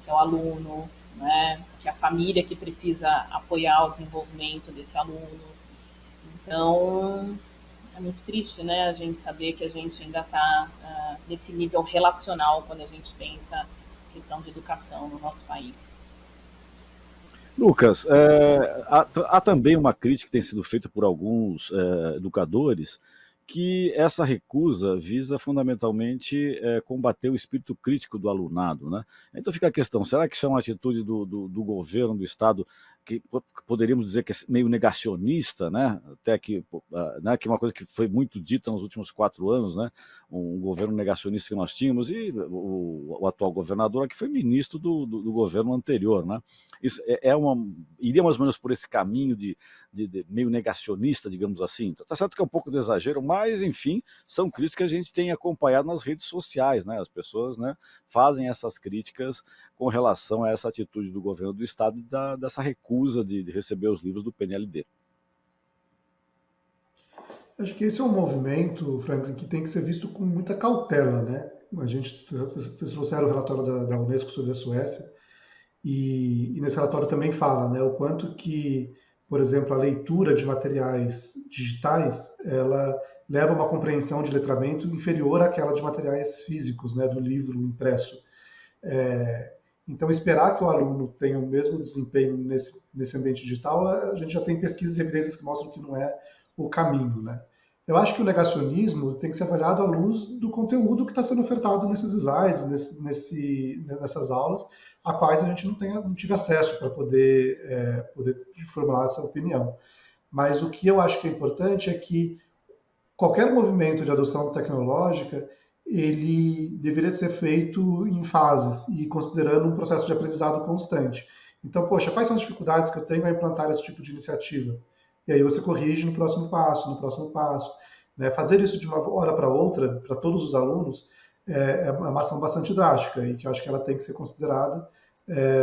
que é o aluno, né? Que é a família que precisa apoiar o desenvolvimento desse aluno. Então, é muito triste, né, a gente saber que a gente ainda está nesse nível relacional quando a gente pensa questão de educação no nosso país. Lucas, há também uma crítica que tem sido feita por alguns educadores que essa recusa visa fundamentalmente combater o espírito crítico do alunado, né? Então fica a questão, será que isso é uma atitude do governo, do Estado, que poderíamos dizer que é meio negacionista, né? Até que, né, que é uma coisa que foi muito dita nos últimos 4 anos, né? Um governo negacionista que nós tínhamos, e o atual governador aqui foi ministro do governo anterior, né? Isso iria mais ou menos por esse caminho de meio negacionista, digamos assim. Então, tá certo que é um pouco de exagero, mas, enfim, são críticas que a gente tem acompanhado nas redes sociais, né? As pessoas, né, fazem essas críticas com relação a essa atitude do governo do Estado dessa recusa de receber os livros do PNLD. Acho que esse é um movimento, Franklin, que tem que ser visto com muita cautela, né? Vocês trouxeram o relatório da Unesco sobre a Suécia, e nesse relatório também fala, né, o quanto que, por exemplo, a leitura de materiais digitais, ela leva a uma compreensão de letramento inferior àquela de materiais físicos, né, do livro impresso. Então, esperar que o aluno tenha o mesmo desempenho nesse ambiente digital, a gente já tem pesquisas e evidências que mostram que não é o caminho, né? Eu acho que o negacionismo tem que ser avaliado à luz do conteúdo que está sendo ofertado nesses slides, nessas aulas, a quais a gente não tive acesso para poder formular essa opinião. Mas o que eu acho que é importante é que qualquer movimento de adoção tecnológica, ele deveria ser feito em fases e considerando um processo de aprendizado constante. Então, poxa, quais são as dificuldades que eu tenho a implantar esse tipo de iniciativa? E aí você corrige no próximo passo. Né? Fazer isso de uma hora para outra, para todos os alunos, é uma ação bastante drástica e que eu acho que ela tem que ser considerada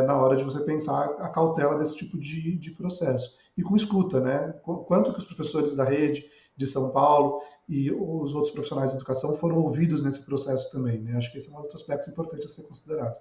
na hora de você pensar a cautela desse tipo de processo. E com escuta, né? Quanto que os professores da rede de São Paulo e os outros profissionais de educação foram ouvidos nesse processo também, né? Acho que esse é um outro aspecto importante a ser considerado.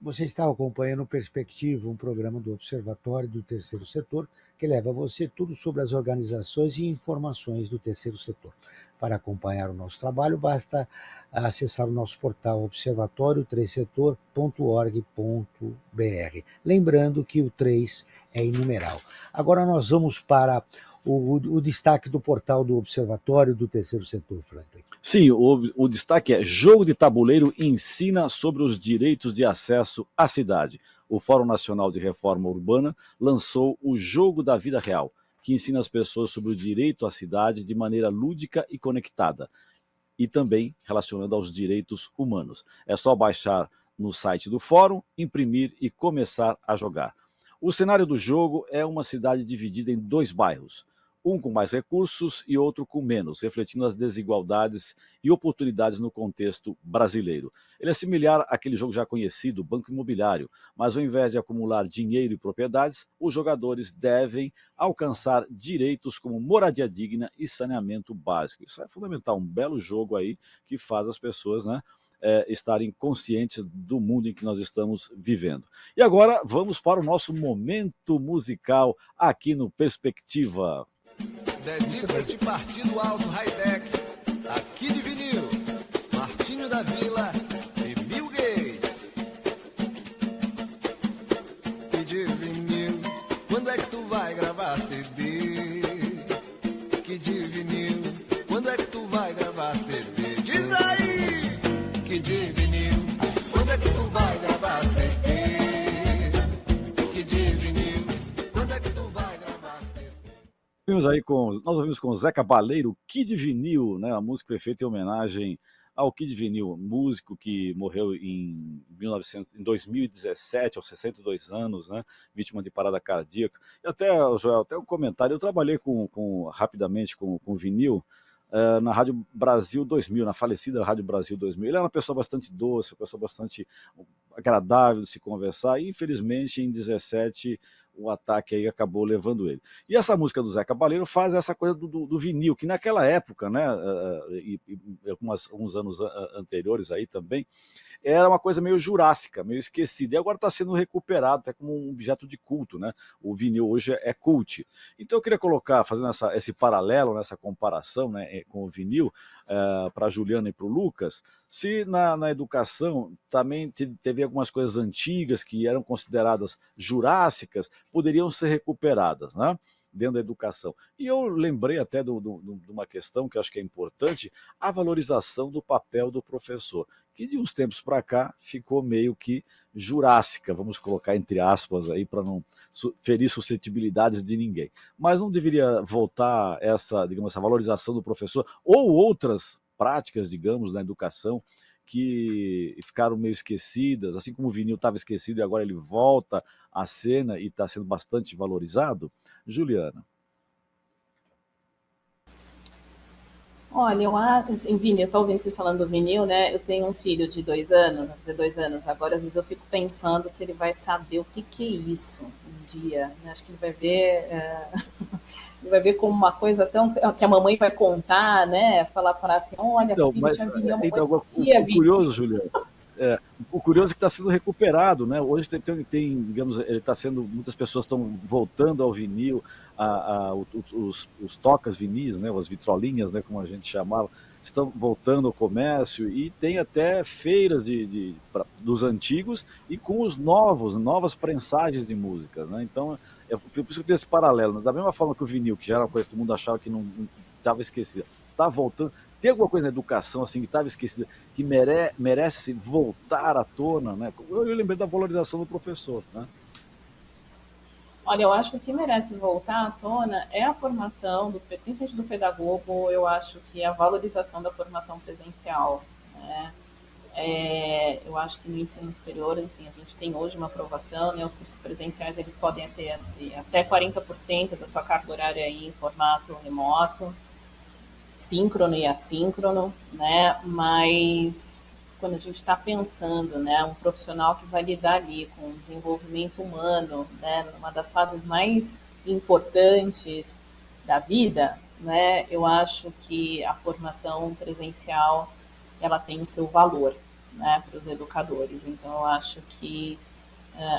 Você está acompanhando Perspectiva, um programa do Observatório do Terceiro Setor, que leva a você tudo sobre as organizações e informações do terceiro setor. Para acompanhar o nosso trabalho, basta acessar o nosso portal observatório3setor.org.br. Lembrando que o 3 é em numeral. Agora nós vamos para o destaque do portal do Observatório do Terceiro Setor, Franklin. Sim, o destaque é: jogo de tabuleiro ensina sobre os direitos de acesso à cidade. O Fórum Nacional de Reforma Urbana lançou o Jogo da Vida Real, que ensina as pessoas sobre o direito à cidade de maneira lúdica e conectada, e também relacionando aos direitos humanos. É só baixar no site do Fórum, imprimir e começar a jogar. O cenário do jogo é uma cidade dividida em 2 bairros, um com mais recursos e outro com menos, refletindo as desigualdades e oportunidades no contexto brasileiro. Ele é similar àquele jogo já conhecido, Banco Imobiliário, mas ao invés de acumular dinheiro e propriedades, os jogadores devem alcançar direitos como moradia digna e saneamento básico. Isso é fundamental, um belo jogo aí que faz as pessoas, né, estarem conscientes do mundo em que nós estamos vivendo. E agora vamos para o nosso momento musical aqui no Perspectiva. Dedicas de Partido Alto High-Tech, aqui de vinil, Martinho da Vila e Bill Gates. E de vinil, quando é que tu vai gravar CD? Que de vinil, quando é que tu vai gravar CD? Diz aí! Que de vinil, quando é que tu vai gravar CD? Que de vinil, quando é que tu vai gravar CD? Nós ouvimos com Zé Cabaleiro, Kid Vinil, né? A música foi feita em homenagem ao Kid Vinil, músico que morreu em 2017, aos 62 anos, né? Vítima de parada cardíaca. E até, Joel, até um comentário, eu trabalhei rapidamente com vinil, na Rádio Brasil 2000, na falecida Rádio Brasil 2000. Ele era uma pessoa bastante doce, uma pessoa bastante agradável de se conversar, e infelizmente em 17 o ataque aí acabou levando ele. E essa música do Zé Cabaleiro faz essa coisa do vinil, que naquela época, né, e alguns anos anteriores aí também, era uma coisa meio jurássica, meio esquecida, e agora está sendo recuperado até como um objeto de culto, né? O vinil hoje é cult. Então eu queria colocar, fazendo esse paralelo, essa comparação, né, com o vinil, para a Juliana e para o Lucas, se na educação também teve algumas coisas antigas que eram consideradas jurássicas, poderiam ser recuperadas, né, dentro da educação. E eu lembrei até de uma questão que eu acho que é importante, a valorização do papel do professor, que de uns tempos para cá ficou meio que jurássica, vamos colocar entre aspas aí para não ferir suscetibilidades de ninguém. Mas não deveria voltar essa valorização do professor ou outras práticas, digamos, na educação que ficaram meio esquecidas, assim como o vinil estava esquecido e agora ele volta à cena e está sendo bastante valorizado? Juliana. Olha, eu acho, em vinil, eu estou ouvindo vocês falando do vinil, né? Eu tenho um filho de 2 anos, vai fazer 2 anos agora, às vezes eu fico pensando se ele vai saber o que é isso um dia. Acho que ele vai ver, ele vai ver como uma coisa tão que a mamãe vai contar, né? Falar assim, olha, então, filho, tinha vinil, então, o curioso, Juliana, o curioso é que está sendo recuperado, né? Hoje tem, digamos, ele está sendo, muitas pessoas estão voltando ao vinil, os tocas vinis, né? As vitrolinhas, né? Como a gente chamava, estão voltando ao comércio, e tem até feiras dos antigos e com os novas prensagens de músicas, né? Então, por isso que eu fiz esse paralelo, né? Da mesma forma que o vinil, que já era uma coisa que todo mundo achava que não estava esquecida, está voltando. Tem alguma coisa na educação assim que estava esquecida, que merece voltar à tona, né? Eu lembrei da valorização do professor, né? Olha, eu acho que o que merece voltar à tona é a formação, principalmente do pedagogo. Eu acho que a valorização da formação presencial, né? Eu acho que no ensino superior, enfim, a gente tem hoje uma aprovação, né? Os cursos presenciais, eles podem ter até 40% da sua carga horária aí em formato remoto, síncrono e assíncrono, né? Mas quando a gente está pensando, né, um profissional que vai lidar ali com o desenvolvimento humano, né, numa das fases mais importantes da vida, né, eu acho que a formação presencial ela tem o seu valor, né, para os educadores. Então eu acho que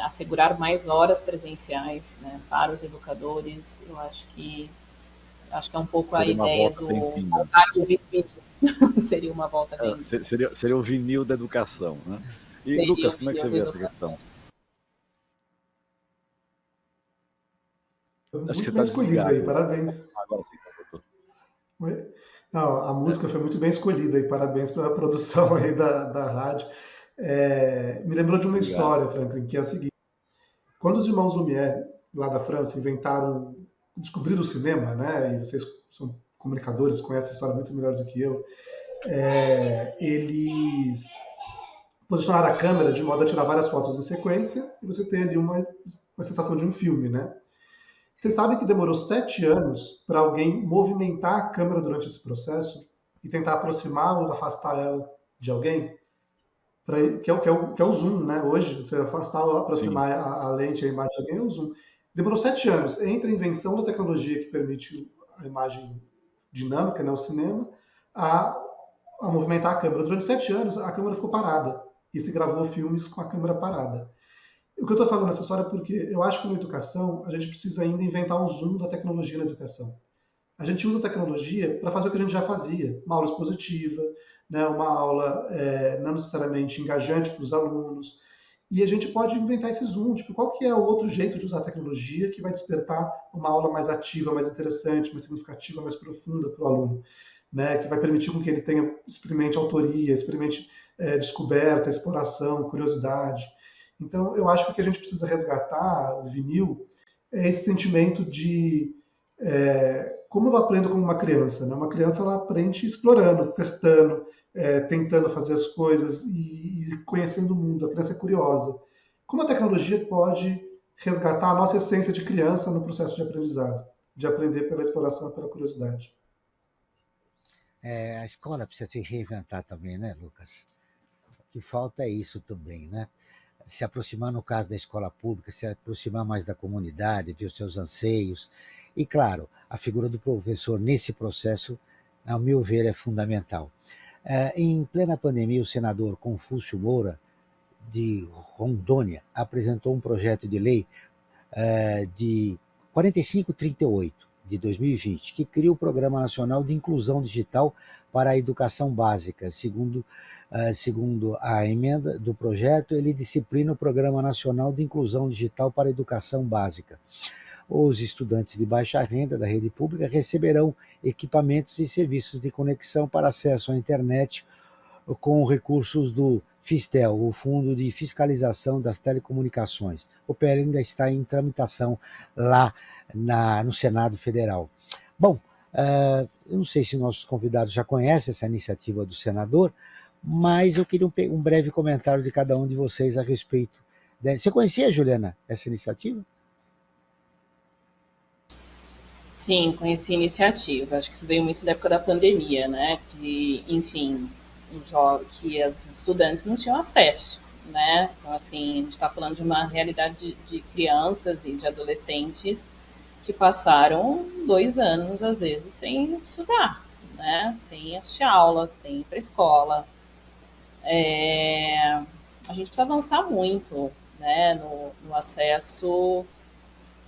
assegurar mais horas presenciais, né, para os educadores, eu acho que é um pouco a ideia do voltar do vinil. Seria uma volta bem. Seria o vinil da educação, né? E seria, Lucas, como é que você vê essa questão? Muito bem escolhida aí, parabéns. Agora sim, doutor. Não, a música foi muito bem escolhida e parabéns pela produção aí da rádio. Me lembrou de uma história, Franklin, que é a seguinte: quando os irmãos Lumière, lá da França, descobriram o cinema, né? E vocês são comunicadores, conhecem a história muito melhor do que eu. Eles posicionaram a câmera de modo a tirar várias fotos em sequência e você tem ali uma sensação de um filme, né? Vocês sabem que demorou 7 anos para alguém movimentar a câmera durante esse processo e tentar aproximar ou afastar ela de alguém? Que é o zoom, né? Hoje, você afastar ou aproximar a lente, a imagem de alguém, é o zoom. Demorou 7 anos entre a invenção da tecnologia que permite a imagem dinâmica, né, o cinema, a a movimentar a câmera. Durante 7 anos, a câmera ficou parada e se gravou filmes com a câmera parada. O que eu estou falando nessa história é porque eu acho que na educação a gente precisa ainda inventar um zoom da tecnologia na educação. A gente usa a tecnologia para fazer o que a gente já fazia, uma aula expositiva, né, uma aula não necessariamente engajante para os alunos, e a gente pode inventar esse zoom, tipo, qual que é o outro jeito de usar a tecnologia que vai despertar uma aula mais ativa, mais interessante, mais significativa, mais profunda para o aluno, né, que vai permitir com que ele experimente autoria, experimente descoberta, exploração, curiosidade. Então, eu acho que o que a gente precisa resgatar, o vinil, é esse sentimento de como eu aprendo como uma criança, né? Uma criança ela aprende explorando, testando, tentando fazer as coisas e conhecendo o mundo. A criança é curiosa. Como a tecnologia pode resgatar a nossa essência de criança no processo de aprendizado, de aprender pela exploração e pela curiosidade? A escola precisa se reinventar também, né, Lucas? O que falta é isso também, né? Se aproximar, no caso da escola pública, se aproximar mais da comunidade, ver os seus anseios. E, claro, a figura do professor nesse processo, ao meu ver, é fundamental. Em plena pandemia, o senador Confúcio Moura, de Rondônia, apresentou um projeto de lei de 4538, de 2020, que cria o Programa Nacional de Inclusão Digital para a Educação Básica. Segundo a emenda do projeto, ele disciplina o Programa Nacional de Inclusão Digital para a Educação Básica. Os estudantes de baixa renda da rede pública receberão equipamentos e serviços de conexão para acesso à internet com recursos do Fistel, o Fundo de Fiscalização das Telecomunicações. O PL ainda está em tramitação lá no Senado Federal. Bom, eu não sei se nossos convidados já conhecem essa iniciativa do senador, mas eu queria um breve comentário de cada um de vocês a respeito. Você conhecia, Juliana, essa iniciativa? Sim, conheci a iniciativa. Acho que isso veio muito da época da pandemia, né? Que, enfim, que os estudantes não tinham acesso, né? Então, assim, a gente está falando de uma realidade de crianças e de adolescentes que passaram 2 anos, às vezes, sem estudar, né? Sem assistir aula, sem ir para a escola. A gente precisa avançar muito, né? No acesso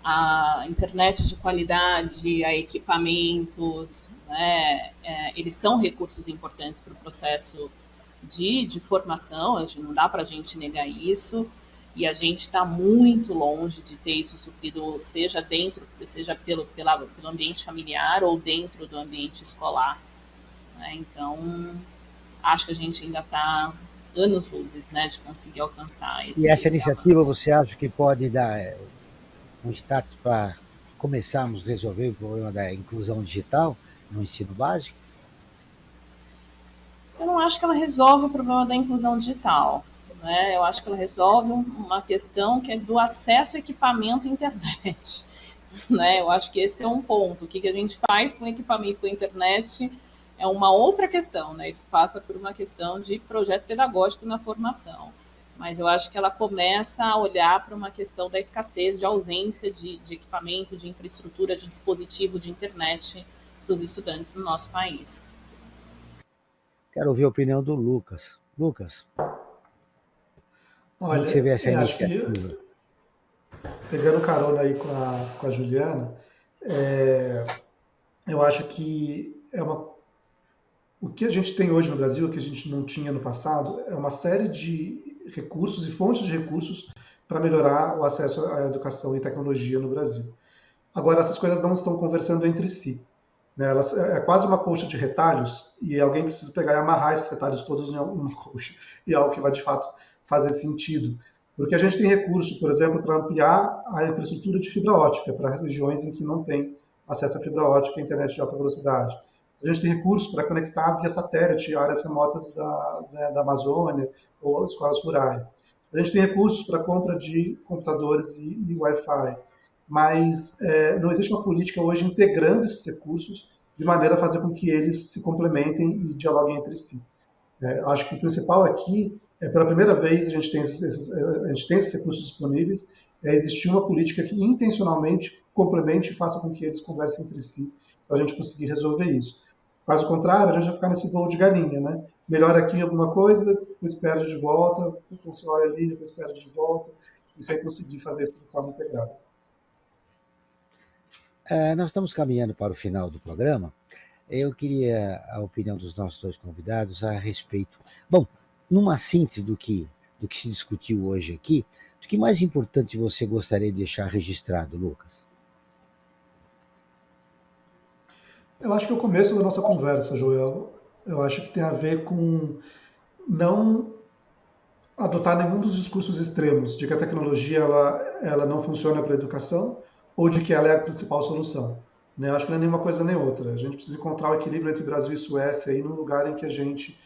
a internet de qualidade, a equipamentos, né? Eles são recursos importantes para o processo de formação, não dá para a gente negar isso, e a gente está muito longe de ter isso suprido, seja pelo ambiente familiar ou dentro do ambiente escolar, né? Então, acho que a gente ainda está anos-luzes, né, de conseguir alcançar esse. E essa iniciativa, avanço. você acha que pode dar um start para começarmos a resolver o problema da inclusão digital no ensino básico? Eu não acho que ela resolve o problema da inclusão digital, né? Eu acho que ela resolve uma questão que é do acesso a equipamento à internet, né? Eu acho que esse é um ponto. O que a gente faz com o equipamento com a internet é uma outra questão, né? Isso passa por uma questão de projeto pedagógico na formação. Mas eu acho que ela começa a olhar para uma questão da escassez, de ausência de equipamento, de infraestrutura, de dispositivo de internet para os estudantes no nosso país. Quero ouvir a opinião do Lucas. Lucas, como você vê essa iniciativa? Pegando carona aí com a Juliana, eu acho que o que a gente tem hoje no Brasil, que a gente não tinha no passado, é uma série de recursos e fontes de recursos para melhorar o acesso à educação e tecnologia no Brasil. Agora, essas coisas não estão conversando entre si, né? É quase uma colcha de retalhos e alguém precisa pegar e amarrar esses retalhos todos em uma colcha, e é algo que vai, de fato, fazer sentido. Porque a gente tem recurso, por exemplo, para ampliar a infraestrutura de fibra ótica para regiões em que não tem acesso à fibra ótica e internet de alta velocidade. A gente tem recursos para conectar via satélite áreas remotas da Amazônia ou escolas rurais. A gente tem recursos para compra de computadores e Wi-Fi. Mas não existe uma política hoje integrando esses recursos de maneira a fazer com que eles se complementem e dialoguem entre si. Acho que o principal aqui pela primeira vez a gente tem esses recursos disponíveis, existir uma política que intencionalmente complemente e faça com que eles conversem entre si, para a gente conseguir resolver isso. Faz o contrário, a gente vai ficar nesse voo de galinha, né? Melhora aqui alguma coisa, depois perde de volta, funciona ali, depois perde de volta, e sem conseguir fazer isso de forma integrada. Nós estamos caminhando para o final do programa. Eu queria a opinião dos nossos dois convidados a respeito. Bom, numa síntese do que se discutiu hoje aqui, o que mais importante você gostaria de deixar registrado, Lucas? Eu acho que é o começo da nossa conversa, Joel. Eu acho que tem a ver com não adotar nenhum dos discursos extremos de que a tecnologia ela não funciona para a educação ou de que ela é a principal solução. Né? Eu acho que não é nenhuma coisa nem outra. A gente precisa encontrar o equilíbrio entre Brasil e Suécia aí, num lugar em que a gente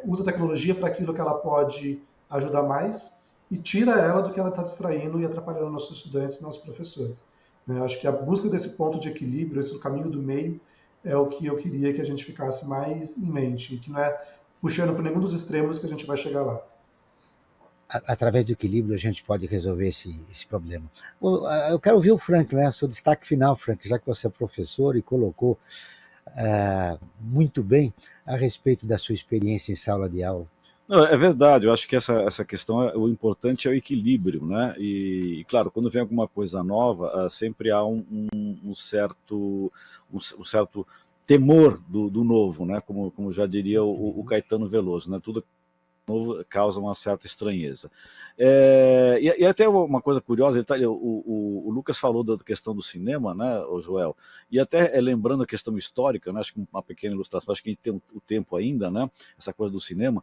usa a tecnologia para aquilo que ela pode ajudar mais e tira ela do que ela está distraindo e atrapalhando nossos estudantes e nossos professores. Né? Eu acho que a busca desse ponto de equilíbrio, esse caminho do meio, é o que eu queria que a gente ficasse mais em mente, que não é puxando por nenhum dos extremos que a gente vai chegar lá. Através do equilíbrio a gente pode resolver esse problema. Eu quero ouvir o Frank, né? Seu destaque final, Frank, já que você é professor e colocou muito bem a respeito da sua experiência em sala de aula. Não, é verdade, eu acho que essa questão, o importante é o equilíbrio, né? E claro, quando vem alguma coisa nova, sempre há um certo temor do novo, né? Como já diria o Caetano Veloso, né? Tudo novo causa uma certa estranheza. E até uma coisa curiosa, o Lucas falou da questão do cinema, né, o Joel, e até lembrando a questão histórica, né, acho que uma pequena ilustração, acho que a gente tem o tempo ainda, né, essa coisa do cinema,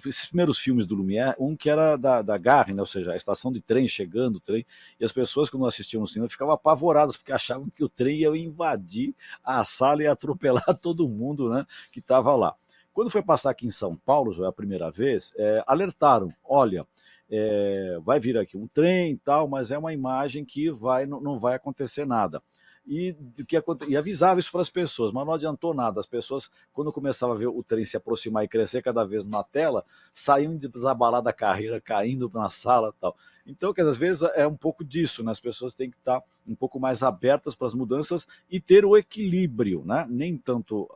esses primeiros filmes do Lumière, um que era da Gare, né, ou seja, a estação de trem, chegando o trem, e as pessoas quando assistiam no cinema ficavam apavoradas, porque achavam que o trem ia invadir a sala e atropelar todo mundo, né, que estava lá. Quando foi passar aqui em São Paulo, já é a primeira vez, alertaram, olha, vai vir aqui um trem e tal, mas é uma imagem que não vai acontecer nada. E avisava isso para as pessoas, mas não adiantou nada. As pessoas, quando começavam a ver o trem se aproximar e crescer cada vez na tela, saíam desabalar da carreira, caindo na sala e tal. Então, que às vezes é um pouco disso, né? As pessoas têm que estar um pouco mais abertas para as mudanças e ter o equilíbrio, né? Nem tanto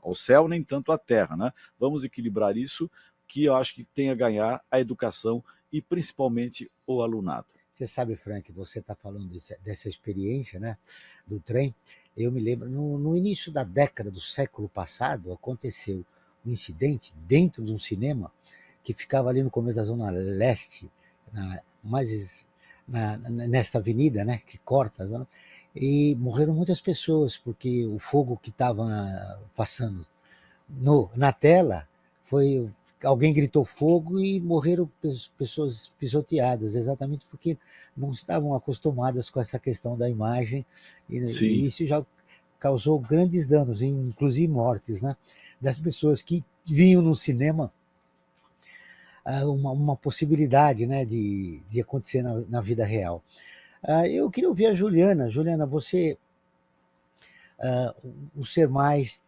ao céu, nem tanto à terra, né? Vamos equilibrar isso, que eu acho que tem a ganhar a educação e principalmente o alunado. Você sabe, Frank, você está falando dessa experiência, né, do trem. Eu me lembro, no início da década do século passado, aconteceu um incidente dentro de um cinema que ficava ali no começo da Zona Leste, nesta avenida, né, que corta a zona, e morreram muitas pessoas, porque o fogo que estava passando na tela alguém gritou fogo e morreram pessoas pisoteadas, exatamente porque não estavam acostumadas com essa questão da imagem, e isso já causou grandes danos, inclusive mortes, né, das pessoas que vinham no cinema uma possibilidade, né, de acontecer na vida real. Eu queria ouvir a Juliana. Juliana, você, o Ser Mais,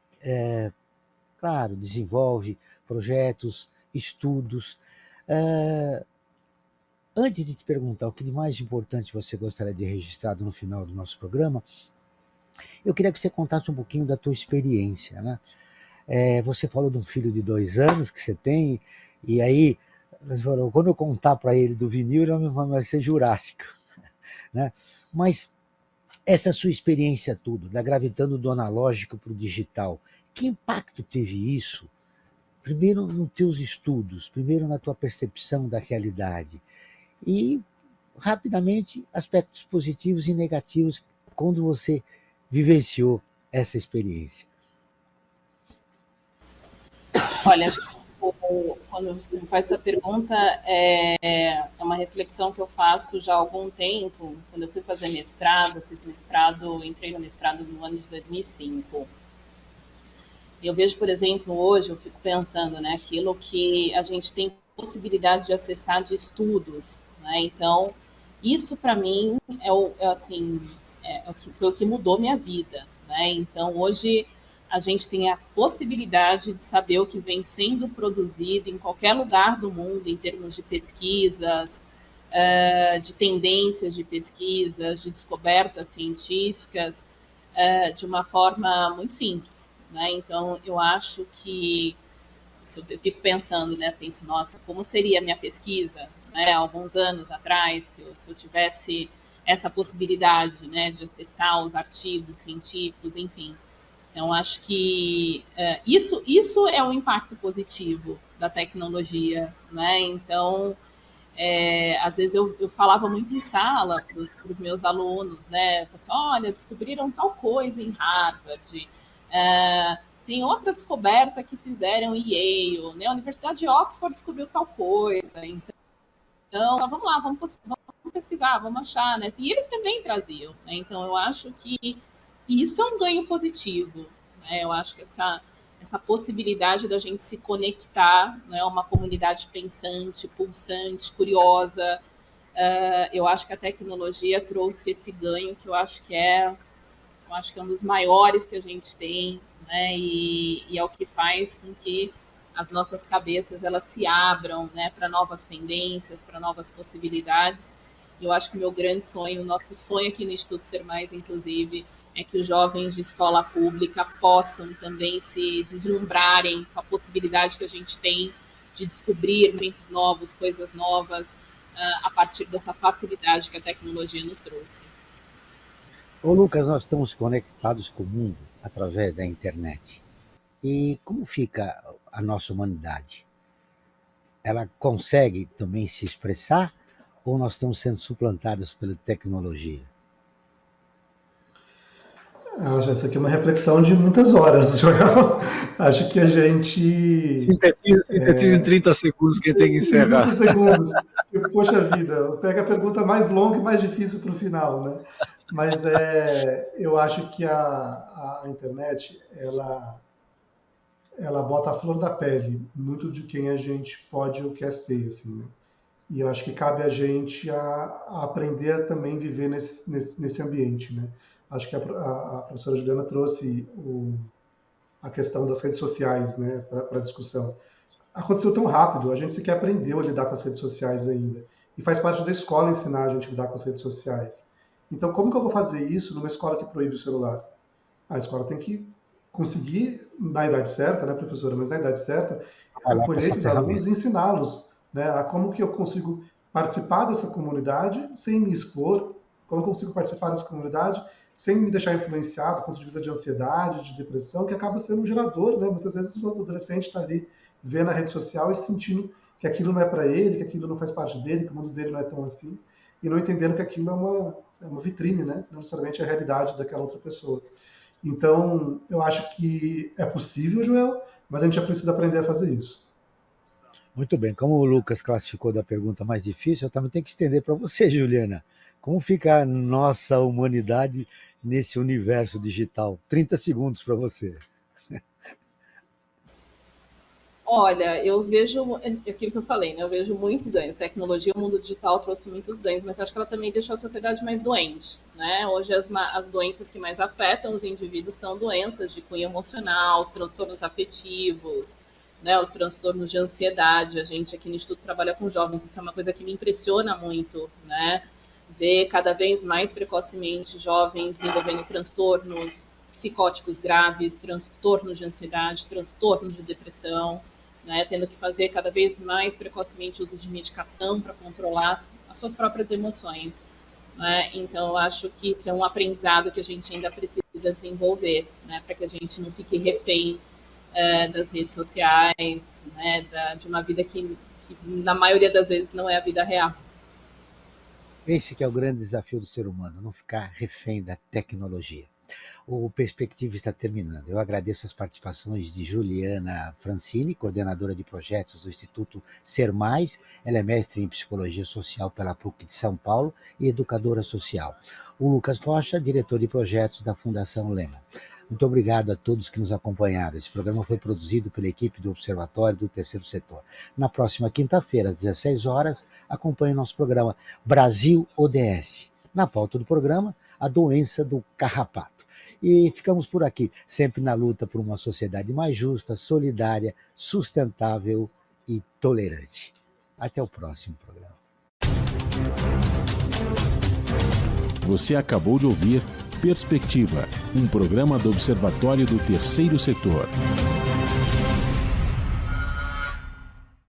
claro, desenvolve projetos, estudos. Antes de te perguntar o que de mais importante você gostaria de registrar no final do nosso programa, eu queria que você contasse um pouquinho da tua experiência, né? Você falou de um filho de 2 anos que você tem, e aí você falou, quando eu contar para ele do vinil, ele vai ser jurássico. Né? Mas essa sua experiência toda, gravitando do analógico para o digital, que impacto teve isso? Primeiro nos teus estudos, primeiro na tua percepção da realidade e, rapidamente, aspectos positivos e negativos quando você vivenciou essa experiência. Olha, quando você me faz essa pergunta, é uma reflexão que eu faço já há algum tempo. Quando eu fui fazer mestrado, entrei no mestrado no ano de 2005. Eu vejo, por exemplo, hoje, eu fico pensando, né, aquilo que a gente tem possibilidade de acessar de estudos, né? Então, isso para mim foi o que mudou minha vida, né? Então, hoje a gente tem a possibilidade de saber o que vem sendo produzido em qualquer lugar do mundo, em termos de pesquisas, de tendências de pesquisas, de descobertas científicas, de uma forma muito simples, né? Então, eu acho que, se eu fico pensando, né, penso, nossa, como seria a minha pesquisa, né, alguns anos atrás, se eu tivesse essa possibilidade, né, de acessar os artigos científicos, enfim. Então, acho que isso é um impacto positivo da tecnologia, né? Então, às vezes eu falava muito em sala para os meus alunos, né? Assim, olha, descobriram tal coisa em Harvard, tem outra descoberta que fizeram em Yale, né? A Universidade de Oxford descobriu tal coisa, então vamos lá, vamos pesquisar, vamos achar, né? E eles também traziam, né? Então eu acho que isso é um ganho positivo, né? Eu acho que essa possibilidade da gente se conectar, né, uma comunidade pensante, pulsante, curiosa, eu acho que a tecnologia trouxe esse ganho que eu acho que é um dos maiores que a gente tem, né, e é o que faz com que as nossas cabeças elas se abram, né, para novas tendências, para novas possibilidades. Eu acho que o meu grande sonho, o nosso sonho aqui no Instituto Ser Mais, inclusive, é que os jovens de escola pública possam também se deslumbrarem com a possibilidade que a gente tem de descobrir eventos novos, coisas novas, a partir dessa facilidade que a tecnologia nos trouxe. Ô Lucas, nós estamos conectados com o mundo através da internet. E como fica a nossa humanidade? Ela consegue também se expressar ou nós estamos sendo suplantados pela tecnologia? Essa aqui é uma reflexão de muitas horas, Joel. Acho que a gente... Sintetiza em 30 segundos que tem que encerrar. 30 segundos. Poxa vida, pega a pergunta mais longa e mais difícil para o final, né? Mas eu acho que a internet, ela bota a flor da pele muito de quem a gente pode ou quer ser, assim, né? E eu acho que cabe a gente a aprender a também viver nesse ambiente, né? Acho que a professora Juliana trouxe a questão das redes sociais, né, para a discussão. Aconteceu tão rápido, a gente sequer aprendeu a lidar com as redes sociais ainda. E faz parte da escola ensinar a gente a lidar com as redes sociais. Então, como que eu vou fazer isso numa escola que proíbe o celular? A escola tem que conseguir, na idade certa, né, professora, mas na idade certa, acolher esses alunos e ensiná-los, né, a como que eu consigo participar dessa comunidade sem me expor, como eu consigo participar dessa comunidade sem me deixar influenciado do ponto de vista de ansiedade, de depressão, que acaba sendo um gerador, né? Muitas vezes o adolescente está ali vendo a rede social e sentindo que aquilo não é para ele, que aquilo não faz parte dele, que o mundo dele não é tão assim, e não entendendo que aquilo é uma vitrine, né? Não necessariamente é a realidade daquela outra pessoa. Então, eu acho que é possível, Joel, mas a gente já precisa aprender a fazer isso. Muito bem, como o Lucas classificou da pergunta mais difícil, eu também tenho que estender para você, Juliana. Como fica a nossa humanidade nesse universo digital? 30 segundos para você. Olha, eu vejo aquilo que eu falei, né? Eu vejo muitos ganhos. Tecnologia, o mundo digital trouxe muitos ganhos, mas acho que ela também deixou a sociedade mais doente, né? Hoje as doenças que mais afetam os indivíduos são doenças de cunho emocional, os transtornos afetivos, né? Os transtornos de ansiedade. A gente aqui no Instituto trabalha com jovens, isso é uma coisa que me impressiona muito, né? Ver cada vez mais precocemente jovens desenvolvendo transtornos psicóticos graves, transtornos de ansiedade, transtornos de depressão, né, tendo que fazer cada vez mais precocemente uso de medicação para controlar as suas próprias emoções, né? Então, eu acho que isso é um aprendizado que a gente ainda precisa desenvolver, né, para que a gente não fique refém das redes sociais, né, de uma vida que, na maioria das vezes, não é a vida real. Esse que é o grande desafio do ser humano, não ficar refém da tecnologia. O Perspectiva está terminando. Eu agradeço as participações de Juliana Francini, coordenadora de projetos do Instituto Ser Mais. Ela é mestre em Psicologia Social pela PUC de São Paulo e educadora social. O Lucas Rocha, diretor de projetos da Fundação Lema. Muito obrigado a todos que nos acompanharam. Esse programa foi produzido pela equipe do Observatório do Terceiro Setor. Na próxima quinta-feira, às 16 horas, acompanhe o nosso programa Brasil ODS. Na pauta do programa, a doença do carrapato. E ficamos por aqui, sempre na luta por uma sociedade mais justa, solidária, sustentável e tolerante. Até o próximo programa. Você acabou de ouvir Perspectiva, um programa do Observatório do Terceiro Setor.